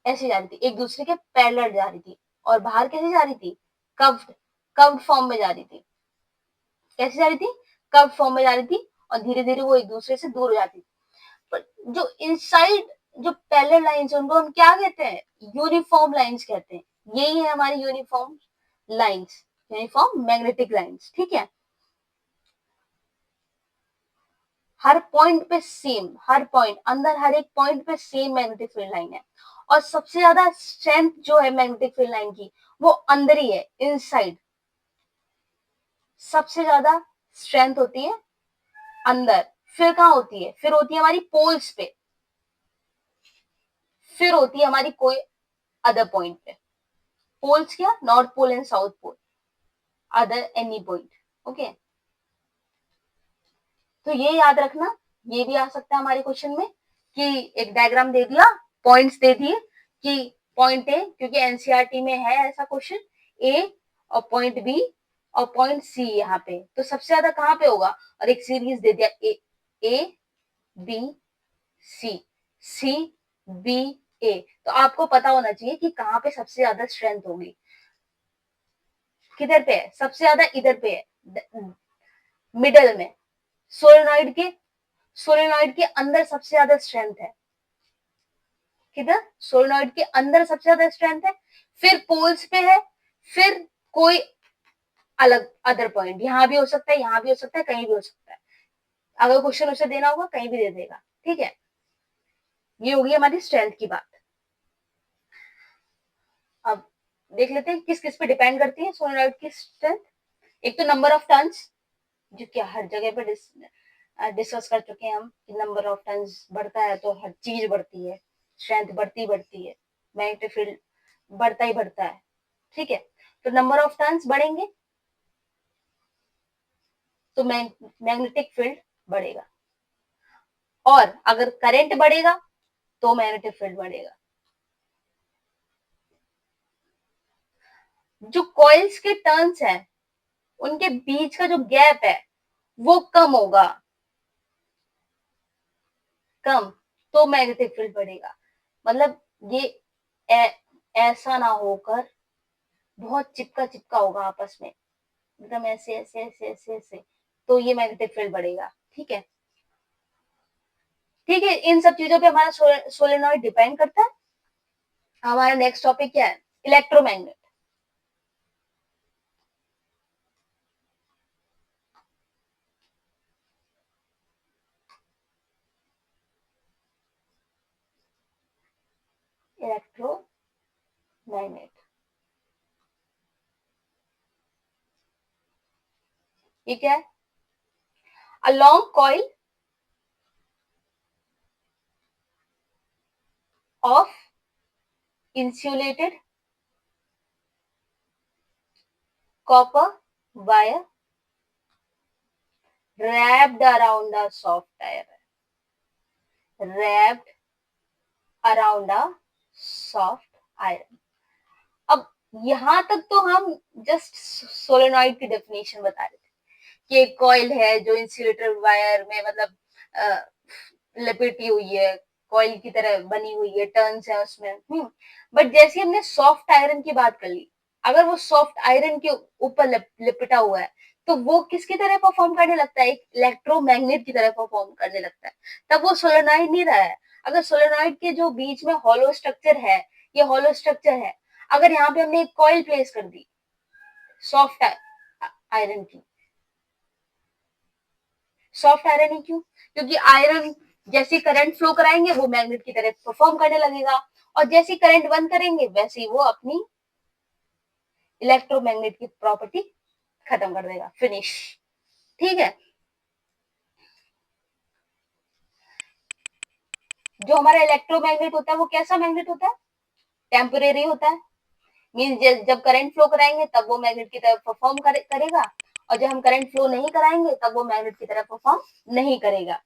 ऐसी जा रही थी, एक दूसरे के पैरेलल जा रही थी। और बाहर कैसी जा रही थी, कव्ड कव्ड फॉर्म में जा रही थी। कैसी जा रही थी, कव्ड फॉर्म में जा रही थी, और धीरे धीरे वो एक दूसरे से दूर हो जाती थी। पर जो इनसाइड जो पैरेलल लाइंस है उनको हम क्या कहते हैं, यूनिफॉर्म लाइंस कहते हैं। यही है हमारी uniform lines, uniform magnetic lines, ठीक है। हर पॉइंट पे सेम, हर पॉइंट अंदर हर एक पॉइंट पे सेम मैग्नेटिक फील्ड लाइन है। और सबसे ज्यादा स्ट्रेंथ जो है मैग्नेटिक फील्ड लाइन की वो अंदर ही है, इनसाइड। सबसे ज्यादा स्ट्रेंथ होती है अंदर। फिर कहाँ होती है, फिर होती है हमारी पोल्स पे, फिर होती है हमारी कोई अदर पॉइंट पे। पोल्स क्या, north pole and south pole, other any point, okay. तो ये याद रखना, ये भी आ सकता है हमारे क्वेश्चन में कि एक डायग्राम दे दिया, पॉइंट्स दे दिए कि पॉइंट ए, क्योंकि एनसीईआरटी में है ऐसा क्वेश्चन, ए और पॉइंट बी और पॉइंट सी यहाँ पे, तो सबसे ज्यादा कहाँ पे होगा। और एक सीरीज दे दिया A B C, C B ए, तो आपको पता होना चाहिए कि कहाँ पे सबसे ज्यादा स्ट्रेंथ होगी। किधर पे है सबसे ज्यादा, इधर पे है मिडल में। सोलेनोइड के सोलेनोइड के अंदर सबसे ज्यादा स्ट्रेंथ है, किधर, सोलेनोइड के अंदर सबसे ज्यादा स्ट्रेंथ है। फिर पोल्स पे है, फिर कोई अलग अदर पॉइंट, यहाँ भी हो सकता है, यहाँ भी हो सकता है, कहीं भी हो सकता है। अगर क्वेश्चन उसे देना होगा कहीं भी दे देगा, ठीक है। ये होगी हमारी स्ट्रेंथ की बात। अब देख लेते हैं किस किस पे डिपेंड करती है सोलेनोइड की स्ट्रेंथ। एक तो नंबर ऑफ टर्न्स, जो कि हर जगह पे डिस्कस कर चुके हैं हम कि नंबर ऑफ टर्न्स बढ़ता है तो हर चीज बढ़ती है, स्ट्रेंथ बढ़ती है, मैग्नेटिक फील्ड बढ़ता ही बढ़ता है। ठीक है, तो नंबर ऑफ टर्न्स बढ़ेंगे तो मैग्नेटिक फील्ड बढ़ेगा, और अगर करंट बढ़ेगा तो मैग्नेटिक फील्ड बढ़ेगा। जो कॉइल्स के टर्न्स हैं उनके बीच का जो गैप है वो कम होगा, कम, तो मैग्नेटिक फील्ड बढ़ेगा। मतलब ये ऐसा ना होकर बहुत चिपका चिपका होगा आपस में, एकदम ऐसे ऐसे ऐसे ऐसे ऐसे, तो ये मैग्नेटिक फील्ड बढ़ेगा। ठीक है, ठीक है, इन सब चीजों पे हमारा सोलेनॉइड डिपेंड करता है। हमारा नेक्स्ट टॉपिक क्या है? इलेक्ट्रोमैग्नेट। इलेक्ट्रोमैग्नेट ये क्या है? A long coil of insulated copper wire wrapped around a soft tire, wrapped around a soft iron। अब यहां तक तो हम जस्ट सोलेनॉइड की डेफिनेशन बता रहे थे कि एक कॉइल है जो इंसुलेटर वायर में मतलब लपेटी हुई है, कॉइल की तरह बनी हुई है, टर्न्स है उसमें। बट जैसे हमने सॉफ्ट आयरन की बात कर ली, अगर वो सॉफ्ट आयरन के ऊपर लिपटा हुआ है तो वो किसकी तरह परफॉर्म करने लगता है? एक इलेक्ट्रोमैग्नेट की तरह परफॉर्म करने लगता है, तब वो सोलेनॉइड नहीं रहा है। अगर सोलेनॉइड के जो बीच में हॉलो स्ट्रक्चर है, ये हॉलो स्ट्रक्चर है, अगर यहाँ पे हमने एक कॉइल प्लेस कर दी सॉफ्ट आयरन की, सॉफ्ट आयरन ही क्यों? क्योंकि आयरन जैसे करंट फ्लो कराएंगे वो मैग्नेट की तरह परफॉर्म करने लगेगा, और जैसे करंट बंद करेंगे वैसे ही वो अपनी इलेक्ट्रोमैग्नेट की प्रॉपर्टी खत्म कर देगा, फिनिश। ठीक है, जो हमारा इलेक्ट्रोमैग्नेट होता है वो कैसा मैग्नेट होता है? टेम्परेरी होता है। मीन जब करंट फ्लो कराएंगे तब वो मैग्नेट की तरह परफॉर्म करेगा, और जब हम करंट फ्लो नहीं कराएंगे तब वो मैग्नेट की तरह परफॉर्म नहीं करेगा।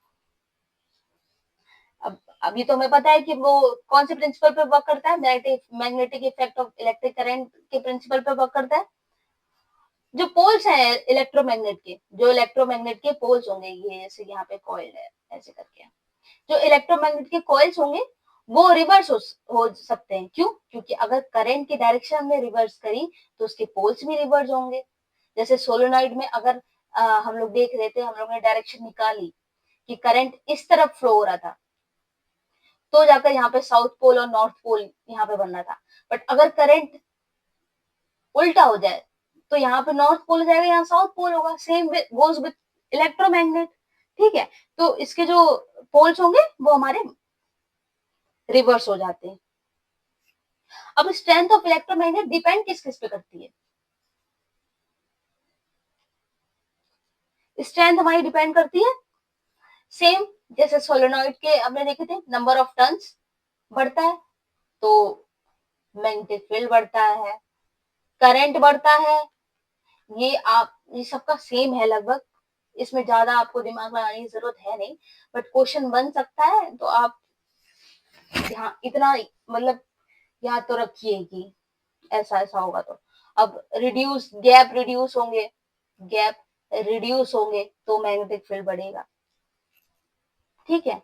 अब अभी तो हमें पता है कि वो कौन से प्रिंसिपल पे वर्क करता है, magnetic effect of electric current के प्रिंसिपल पे वर्क करता है। जो पोल्स हैं इलेक्ट्रोमैग्नेट के, जो इलेक्ट्रोमैग्नेट के पोल्स होंगे, ये जैसे यहाँ पे कॉइल है ऐसे करके, जो इलेक्ट्रोमैग्नेट के कॉइल्स होंगे वो रिवर्स हो सकते हैं। क्यों? क्योंकि अगर करंट की डायरेक्शन हमने रिवर्स करी तो उसके पोल्स भी रिवर्स होंगे। जैसे सोलेनॉइड में अगर हम लोग देख रहे थे, हम लोग ने डायरेक्शन निकाली कि करंट इस तरफ फ्लो हो रहा था, तो जाकर यहाँ पे साउथ पोल और नॉर्थ पोल यहाँ पे बनना था। बट अगर करंट उल्टा हो जाए तो यहाँ पे नॉर्थ पोल हो जाएगा, यहाँ साउथ पोल होगा। Same goes with electromagnet. ठीक है, तो इसके जो पोल्स होंगे वो हमारे रिवर्स हो जाते हैं। अब स्ट्रेंथ ऑफ इलेक्ट्रोमैग्नेट डिपेंड किस किस पे करती है? स्ट्रेंथ हमारी डिपेंड करती है सेम जैसे सोलेनॉइड के हमने देखे थे, नंबर ऑफ टर्न्स बढ़ता है तो मैग्नेटिक फील्ड बढ़ता है, करंट बढ़ता है, ये सबका सेम है लगभग, इसमें ज्यादा आपको दिमाग लगाने की जरूरत है नहीं। बट क्वेश्चन बन सकता है तो आप यहाँ इतना मतलब याद तो रखिए कि ऐसा ऐसा होगा तो। अब गैप रिड्यूस होंगे तो मैग्नेटिक फील्ड बढ़ेगा। ठीक है,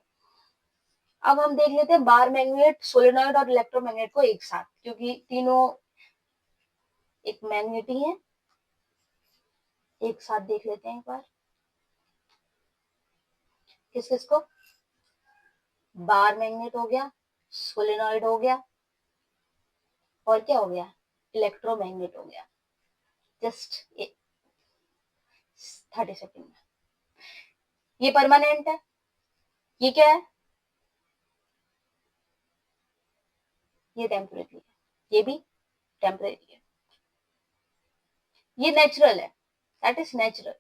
अब हम देख लेते हैं बार मैग्नेट, सोलेनॉइड और इलेक्ट्रोमैग्नेट को एक साथ, क्योंकि तीनों एक मैग्नेट ही है। एक साथ देख लेते हैं एक बार किस किस को। बार मैग्नेट हो गया, सोलेनॉइड हो गया, और क्या हो गया? इलेक्ट्रोमैग्नेट हो गया। जस्ट 30 सेकेंड में। ये परमानेंट है, ये क्या है? ये टेम्परेरी है, ये भी टेम्परेरी है। ये नेचुरल है, दैट इज नेचुरल।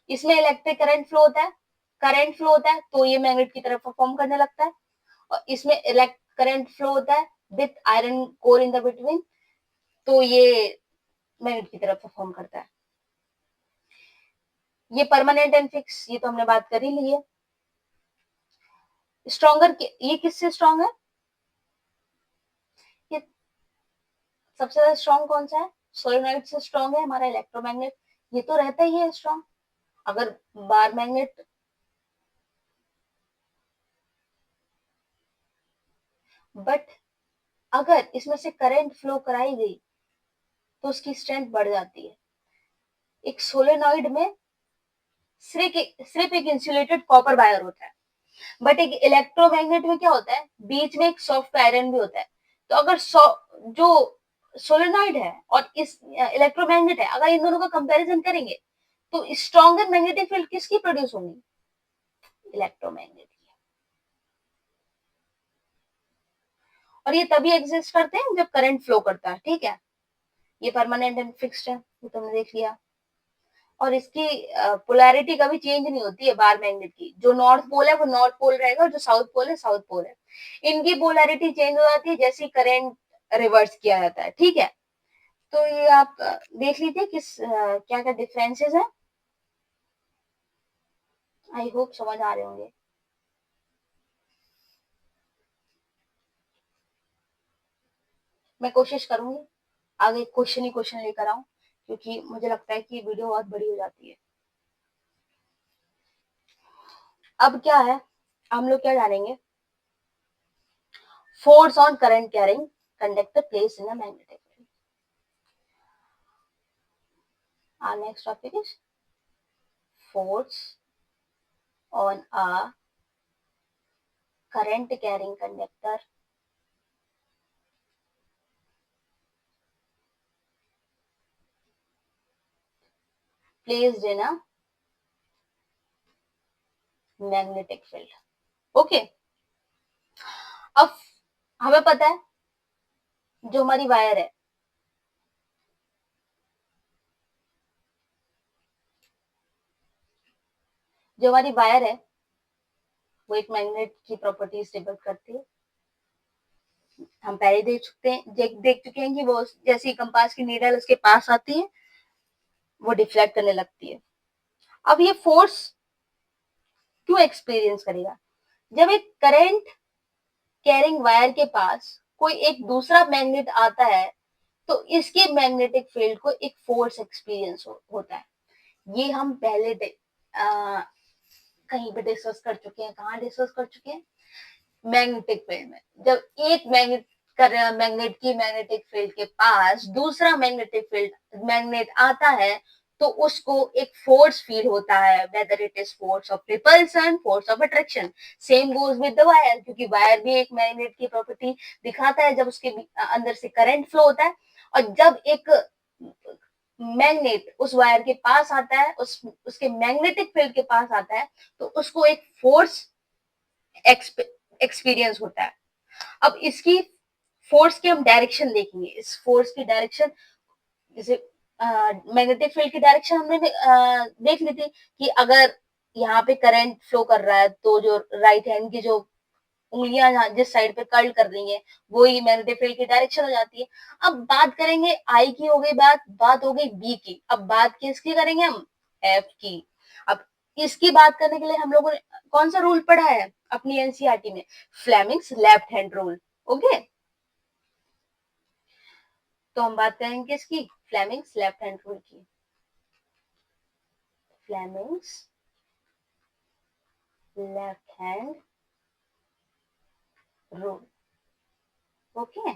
इसमें इलेक्ट्रिक करंट फ्लो होता है, करंट फ्लो होता है तो ये मैग्नेट की तरफ परफॉर्म करने लगता है, और इसमें करंट फ्लो होता है with iron core in the between, तो ये मैग्नेट की तरफ परफॉर्म करता है। ये परमानेंट एंड फिक्स, ये तो हमने बात कर ही ली है। स्ट्रॉन्गर, ये किससे स्ट्रॉन्ग है? ये सबसे ज्यादा स्ट्रॉन्ग कौन सा है? सोलेनोइड से स्ट्रॉन्ग है हमारा इलेक्ट्रोमैग्नेट, ये तो रहता ही है स्ट्रॉन्ग। अगर बार मैग्नेट, बट अगर इसमें से करंट फ्लो कराई गई तो उसकी स्ट्रेंथ बढ़ जाती है। एक सोलेनोइड में सिर्फ एक इंसुलेटेड कॉपर वायर होता है, बट एक इलेक्ट्रोमैग्नेट में क्या होता है, बीच में एक सॉफ्ट आयरन भी होता है। तो अगर जो सोलेनोइड है और इस इलेक्ट्रोमैग्नेट है, अगर इन दोनों का कंपैरिजन करेंगे तो स्ट्रॉन्गर मैग्नेटिक फील्ड किसकी प्रोड्यूस होंगी? इलेक्ट्रोमैग्नेट की। और ये तभी एग्जिस्ट करते हैं जब करंट फ्लो करता है, ठीक है। ये परमानेंट एंड फिक्स्ड है, ये तुमने देख लिया। और इसकी पोलैरिटी कभी चेंज नहीं होती है बार मैग्नेट की। जो नॉर्थ पोल है वो नॉर्थ पोल रहेगा, और जो साउथ पोल है साउथ पोल है। इनकी पोलैरिटी चेंज हो जाती है जैसे करंट रिवर्स किया जाता है, ठीक है। तो ये आप देख लीजिए किस क्या क्या डिफरेंसेस है। आई होप समझ आ रहे होंगे। मैं कोशिश करूंगी आगे क्वेश्चन ही क्वेश्चन लेकर आऊं, क्योंकि मुझे लगता है कि वीडियो बहुत बड़ी हो जाती है। अब क्या है, हम लोग क्या जानेंगे? Force on current carrying conductor place in a magnetic field. Our next topic is force on a current carrying conductor placed in a magnetic field. Okay, अब हमें पता है जो हमारी वायर है, जो हमारी वायर है वो एक मैग्नेट की प्रॉपर्टीज डेवलप करती है। हम पहले देख चुके हैं कि वो जैसे कंपास की नीडल उसके पास आती है वो डिफ्लेक्ट करने लगती है। अब ये फोर्स क्यों एक्सपीरियंस करेगा? जब एक करंट कैरिंग वायर के पास कोई एक दूसरा मैग्नेट आता है तो इसके मैग्नेटिक फील्ड को एक फोर्स एक्सपीरियंस होता है। ये हम पहले कहीं पे डिस्कस कर चुके हैं। कहाँ डिस्कस कर चुके हैं? मैग्नेटिक फील्ड में। जब एक मैग्नेट की मैग्नेटिक फील्ड के पास दूसरा मैग्नेट आता है तो उसको एक फोर्स फील होता है, whether it is force of repulsion, force of attraction. Same goes with the wire, क्योंकि वायर भी एक मैग्नेट की प्रॉपर्टी दिखाता है जब उसके अंदर से करंट फ्लो होता है। और जब एक मैग्नेट उस वायर के पास आता है, उसके मैग्नेटिक फील्ड के पास आता है, तो उसको एक फोर्स एक्सपीरियंस होता है। अब इसकी फोर्स की हम डायरेक्शन देखेंगे। इस फोर्स की डायरेक्शन, जैसे मैग्नेटिक फील्ड की डायरेक्शन हमने देख ली थी कि अगर यहाँ पे करंट फ्लो कर रहा है तो जो राइट हैंड की जो उंगलियां जिस साइड पे कर्ल कर रही हैं वो ही मैग्नेटिक फील्ड की डायरेक्शन हो जाती है। अब बात करेंगे आई की, हो गई बात हो गई बी की। अब बात किसकी करेंगे हम? एफ की। अब इसकी बात करने के लिए हम लोगों ने कौन सा रूल पढ़ा है अपनी एनसीईआरटी में? Fleming's left hand rule. Okay, तो हम बात करेंगे किसकी? फ्लेमिंग्स लेफ्ट हैंड रूल की। Fleming's left hand rule. Okay,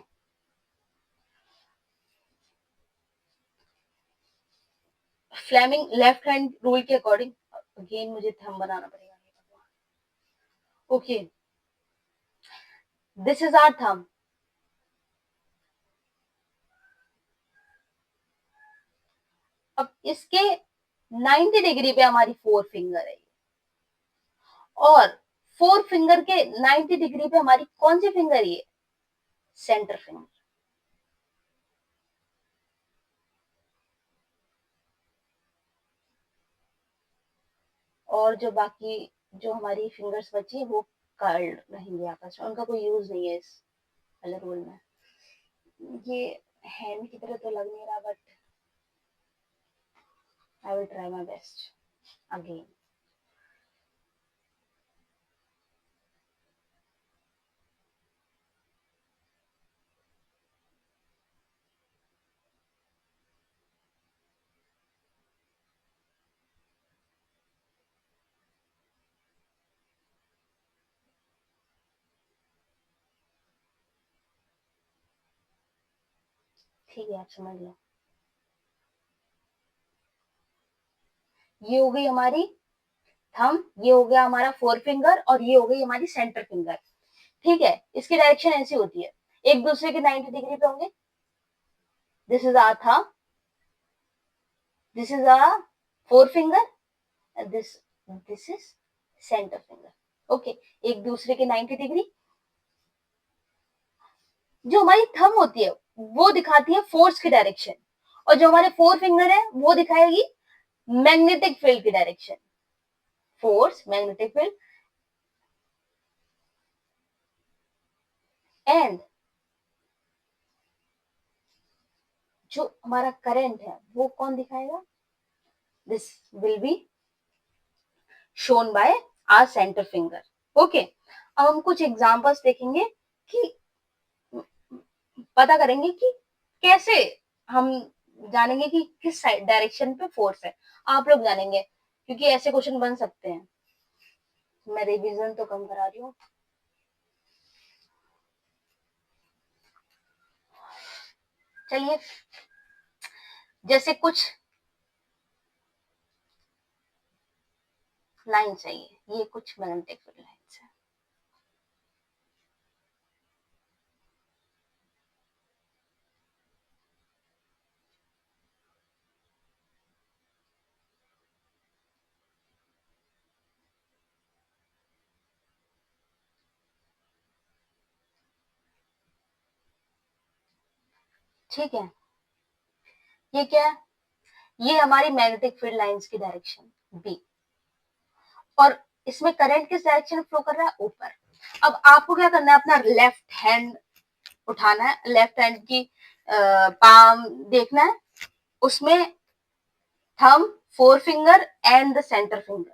Fleming left hand rule के अकॉर्डिंग, अगेन मुझे थंब बनाना पड़ेगा। Okay, this is our thumb. अब इसके 90 डिग्री पे हमारी फोर फिंगर है, और फोर फिंगर के 90 डिग्री पे हमारी कौन सी फिंगर है? Centre finger. और जो बाकी जो हमारी फिंगर्स बची है वो कर्ल्ड रहेंगे आपस में, उनका कोई यूज नहीं है इस वाले रूल में। ये हैंड की तरह तो लग नहीं रहा, but I will try my best again. ठीक है, आप समझ लो। ये हो गई हमारी थंब, ये हो गया हमारा फोर फिंगर, और ये हो गई हमारी सेंटर फिंगर। ठीक है, इसकी डायरेक्शन ऐसी होती है, एक दूसरे के 90 डिग्री पे होंगे। This is our thumb, this is our four finger, this is centre finger. Okay, एक दूसरे के 90 डिग्री। जो हमारी थंब होती है वो दिखाती है फोर्स की डायरेक्शन, और जो हमारे फोर फिंगर है वो दिखाएगी मैग्नेटिक फील्ड की direction. Force, magnetic field and जो हमारा करंट है वो कौन दिखाएगा? This will be shown by our centre finger. Okay, अब हम कुछ एग्जांपल्स देखेंगे कि पता करेंगे कि कैसे हम जानेंगे कि किस डायरेक्शन पे फोर्स है। आप लोग जानेंगे क्योंकि ऐसे क्वेश्चन बन सकते हैं। मैं रिवीजन तो कम करा रही हूँ। चलिए, जैसे कुछ लाइन चाहिए, ये कुछ मैग्नेटिक फील्ड लाइंस है। ठीक है, ये क्या है? ये हमारी मैग्नेटिक फील्ड लाइंस की डायरेक्शन बी, और इसमें करंट किस डायरेक्शन में फ्लो कर रहा है? ऊपर। अब आपको क्या करना है, अपना लेफ्ट हैंड उठाना है, लेफ्ट हैंड की पाम देखना है, उसमें thumb, four finger and the centre finger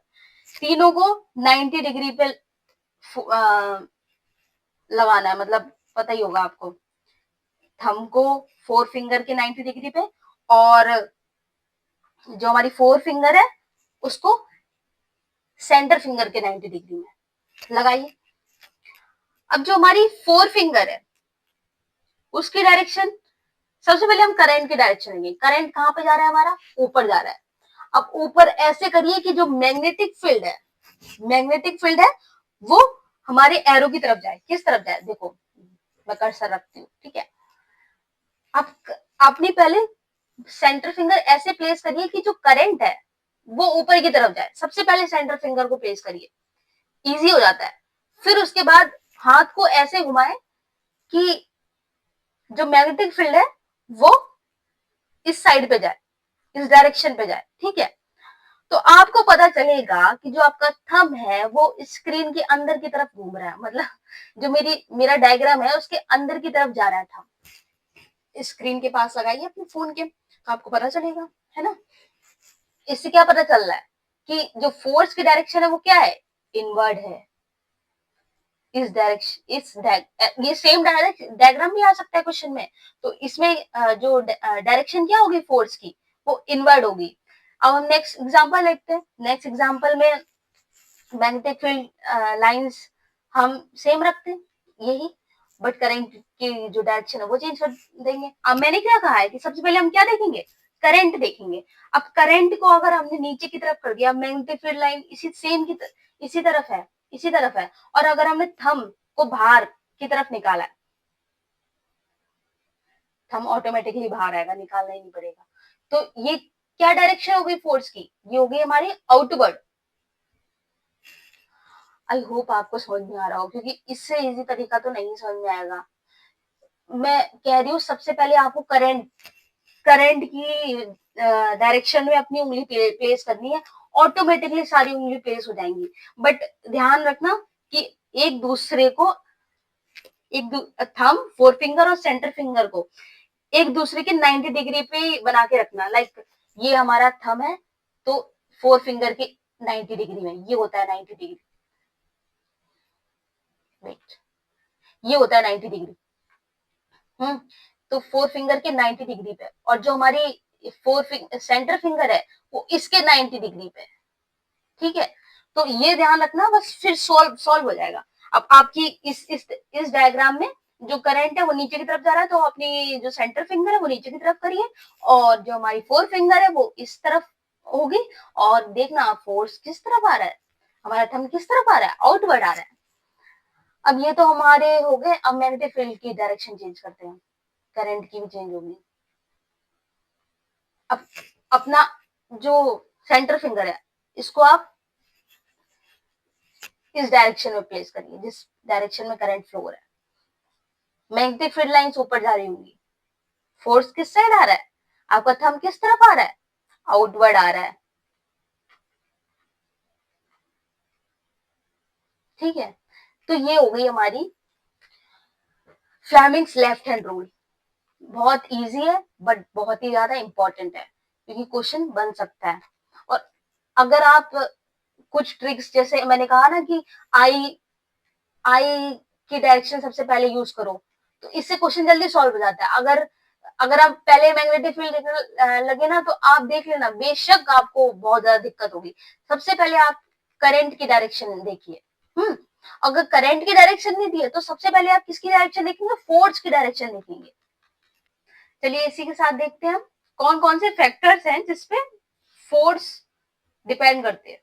तीनों को 90 डिग्री पे लगाना है। मतलब पता ही होगा आपको, थंब को फोर फिंगर के 90 डिग्री पे, और जो हमारी फोर फिंगर है उसको सेंटर फिंगर के 90 डिग्री में लगाइए। अब जो हमारी फोर फिंगर है उसकी डायरेक्शन, सबसे पहले हम करंट की डायरेक्शन लेंगे। करंट कहां पे जा रहा है हमारा? ऊपर जा रहा है। अब ऊपर ऐसे करिए कि जो मैग्नेटिक फील्ड है, मैग्नेटिक फील्ड है वो हमारे एरो की तरफ जाए। किस तरफ जाए? देखो, मैं कर्सर रखती हूँ, ठीक है। आप अपनी पहले सेंटर फिंगर ऐसे प्लेस करिए कि जो करंट है वो ऊपर की तरफ जाए। सबसे पहले सेंटर फिंगर को प्लेस करिए, इजी हो जाता है। फिर उसके बाद हाथ को ऐसे घुमाएं कि जो मैग्नेटिक फील्ड है वो इस साइड पे जाए, इस डायरेक्शन पे जाए। ठीक है, तो आपको पता चलेगा कि जो आपका थंब है वो स्क्रीन के अंदर की तरफ घूम रहा है। मतलब जो मेरा डायग्राम है उसके अंदर की तरफ जा रहा है थंब। स्क्रीन के पास लगाइए अपने फोन के, तो आपको पता चलेगा, है ना। इससे क्या पता चल रहा है कि जो फोर्स की डायरेक्शन है वो क्या है? इनवर्ड है। इस डायरेक्शन, ये सेम डायग्राम भी आ सकता है क्वेश्चन में। तो इसमें जो डायरेक्शन क्या होगी फोर्स की, वो इनवर्ड होगी। अब हम नेक्स्ट एग्जांपल देखते हैं। नेक्स्ट एग्जांपल में मैग्नेटिक फील्ड लाइंस हम सेम रखते हैं यही, बट करंट की जो डायरेक्शन है वो चेंज कर देंगे। अब मैंने क्या कहा है कि सबसे पहले हम क्या देखेंगे? करंट देखेंगे। अब करंट को अगर हमने नीचे की तरफ कर दिया, मैग्नेटिक फील्ड लाइन इसी सेम की इसी तरफ है, इसी तरफ है, और अगर हमने थंब को बाहर की तरफ निकाला है, थंब ऑटोमेटिकली बाहर आएगा, निकालना ही नहीं पड़ेगा। तो ये क्या डायरेक्शन हो गई फोर्स की? ये हो गई हमारी आउटवर्ड। आई होप आपको समझ में आ रहा हो, क्योंकि इससे इजी तरीका तो नहीं समझ में आएगा। मैं कह रही हूँ सबसे पहले आपको करंट की डायरेक्शन में अपनी उंगली प्लेस करनी है, ऑटोमेटिकली सारी उंगली प्लेस हो जाएंगी। बट ध्यान रखना कि एक दूसरे को थंब, फोर फिंगर और सेंटर फिंगर को एक दूसरे के 90 डिग्री पे बना के रखना। लाइक ये हमारा थंब है तो फोर फिंगर के 90 डिग्री में, ये होता है 90 डिग्री, वेट, ये होता है 90 डिग्री। तो फोर फिंगर के 90 डिग्री पे, और जो हमारी सेंटर फिंगर है वो इसके 90 डिग्री पे। ठीक है, तो ये ध्यान रखना, बस फिर सॉल्व हो जाएगा। अब आपकी इस डायग्राम में जो करंट है वो नीचे की तरफ जा रहा है, तो अपनी जो सेंटर फिंगर है वो नीचे की तरफ करिए, और जो हमारी फोर फिंगर है वो इस तरफ होगी। और देखना फोर्स किस तरफ आ रहा है, हमारा थंब किस तरफ आ रहा है, आउटवर्ड आ रहा है। अब ये तो हमारे हो गए। अब मैग्नेटिक फील्ड की डायरेक्शन चेंज करते हैं, करंट की भी चेंज होगी। अब अपना जो सेंटर फिंगर है इसको आप इस डायरेक्शन में प्लेस करिए जिस डायरेक्शन में करंट फ्लो हो रहा है। मैग्नेटिक फील्ड लाइंस ऊपर जा रही होंगी, फोर्स किस साइड आ रहा है, आपका थंब किस तरफ आ रहा है, आउटवर्ड आ रहा है। ठीक है, तो ये हो गई हमारी फ्लेमिंग्स लेफ्ट हैंड रूल। बहुत इजी है बट बहुत ही ज्यादा इंपॉर्टेंट है, क्योंकि क्वेश्चन बन सकता है। और अगर आप कुछ ट्रिक्स, जैसे मैंने कहा ना कि आई आई की डायरेक्शन सबसे पहले यूज करो, तो इससे क्वेश्चन जल्दी सॉल्व हो जाता है। अगर अगर आप पहले मैग्नेटिक फील्ड देखने लगे ना, तो आप देख लेना बेशक आपको बहुत ज्यादा दिक्कत होगी। सबसे पहले आप करंट की डायरेक्शन देखिए। अगर करंट की डायरेक्शन नहीं दी है तो सबसे पहले आप किसकी डायरेक्शन देखेंगे, फोर्स की डायरेक्शन देखेंगे। चलिए इसी के साथ देखते हैं हम कौन कौन से फैक्टर्स हैं जिसपे फोर्स डिपेंड करते हैं।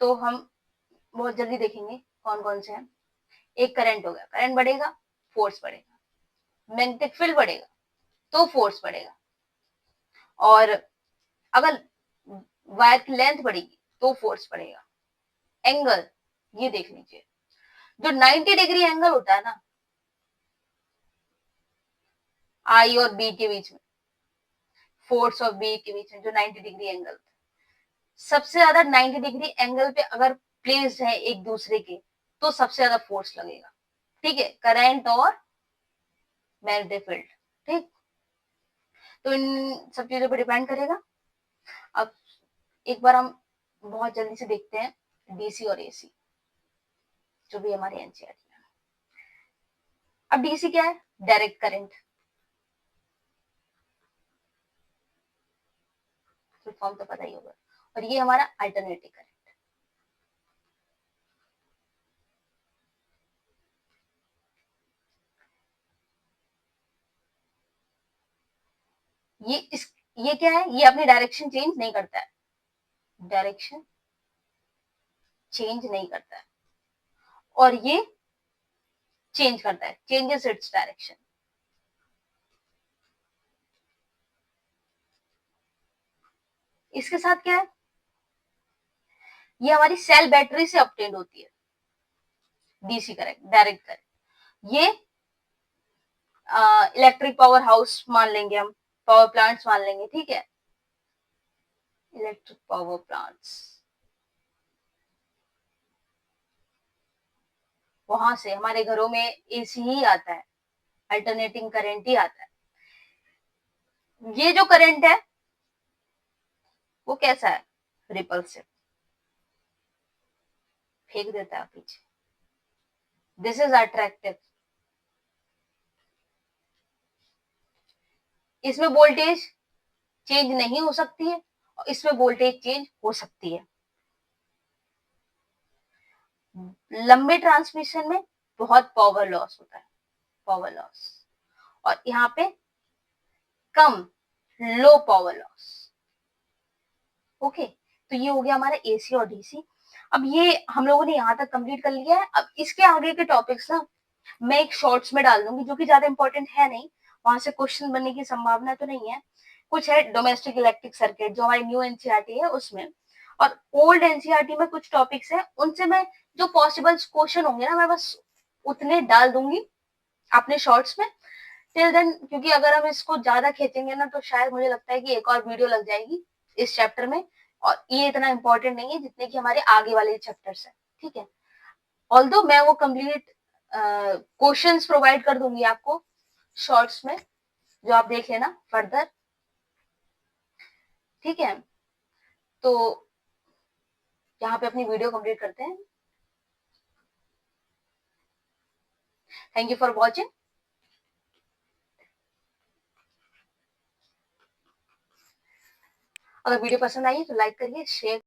तो हम बहुत जल्दी देखेंगे कौन कौन से हैं। एक करंट हो गया, करंट बढ़ेगा फोर्स बढ़ेगा, मैग्नेटिक फील्ड बढ़ेगा तो फोर्स बढ़ेगा, और अगर वायर की लेंथ बढ़ेगी तो फोर्स बढ़ेगा। एंगल ये देख लीजिए, जो 90 डिग्री एंगल होता है ना आई और बी के बीच में, फोर्स और बी के बीच में जो 90 डिग्री एंगल, सबसे ज्यादा 90 डिग्री एंगल पे अगर प्लेस्ड है एक दूसरे के तो सबसे ज्यादा फोर्स लगेगा। ठीक है, करंट और मैग्नेटिक फील्ड। ठीक, तो इन सब चीजों पर डिपेंड करेगा। अब एक बार हम बहुत जल्दी से देखते हैं डीसी और एसी, जो भी हमारे एनसीईआरटी में। अब डीसी क्या है, डायरेक्ट करंट, फुल फॉर्म तो पता ही होगा, और ये हमारा अल्टरनेटिव करंट। ये क्या है, ये अपनी डायरेक्शन चेंज नहीं करता है, डायरेक्शन चेंज नहीं करता है, और ये चेंज करता है, चेंजेस इट्स डायरेक्शन। इसके साथ क्या है, ये हमारी सेल बैटरी से ऑब्टेन होती है डीसी करंट, डायरेक्ट करंट। ये इलेक्ट्रिक पावर हाउस मान लेंगे हम, पावर प्लांट्स मान लेंगे। ठीक है, इलेक्ट्रिक पावर प्लांट्स, वहां से हमारे घरों में एसी ही आता है, अल्टरनेटिंग करंट ही आता है। ये जो करंट है वो कैसा है, रिपल्सिव, फेंक देता है पीछे। दिस इज अट्रैक्टिव, इसमें वोल्टेज चेंज नहीं हो सकती है और इसमें वोल्टेज चेंज हो सकती है। लंबे ट्रांसमिशन में बहुत पावर लॉस होता है, पावर लॉस, और यहाँ पे कम, लो पावर लॉस। ओके, तो ये हो गया हमारा एसी और डीसी। अब ये हम लोगों ने यहाँ तक कंप्लीट कर लिया है। अब इसके आगे के टॉपिक्स ना मैं एक शॉर्ट्स में डाल दूंगी, जो कि ज्यादा इंपॉर्टेंट है नहीं, वहां से क्वेश्चन बनने की संभावना तो नहीं है। कुछ है डोमेस्टिक इलेक्ट्रिक सर्किट जो हमारी न्यू एनसीईआरटी है उसमें, और ओल्ड एनसीईआरटी में कुछ टॉपिक्स है, उनसे मैं जो पॉसिबल क्वेश्चन होंगे ना मैं बस उतने डाल दूंगी अपने शॉर्ट्स में। टिल देन, क्योंकि अगर हम इसको ज्यादा खींचेंगे ना तो शायद मुझे लगता है कि एक और वीडियो लग जाएगी इस चैप्टर में, और ये इतना इम्पोर्टेंट नहीं है जितने कि हमारे आगे वाले चैप्टर्स हैं, ठीक है? ऑल्दो मैं वो कंप्लीट क्वेश्चंस प्रोवाइड कर दूंगी आपको शॉर्ट्स में, जो आप देख लेना फर्दर, ठीक है? तो यहाँ पे अपनी वीडियो कंप्लीट करते हैं। Thank you for watching. अगर वीडियो पसंद आई तो लाइक करिए, शेयर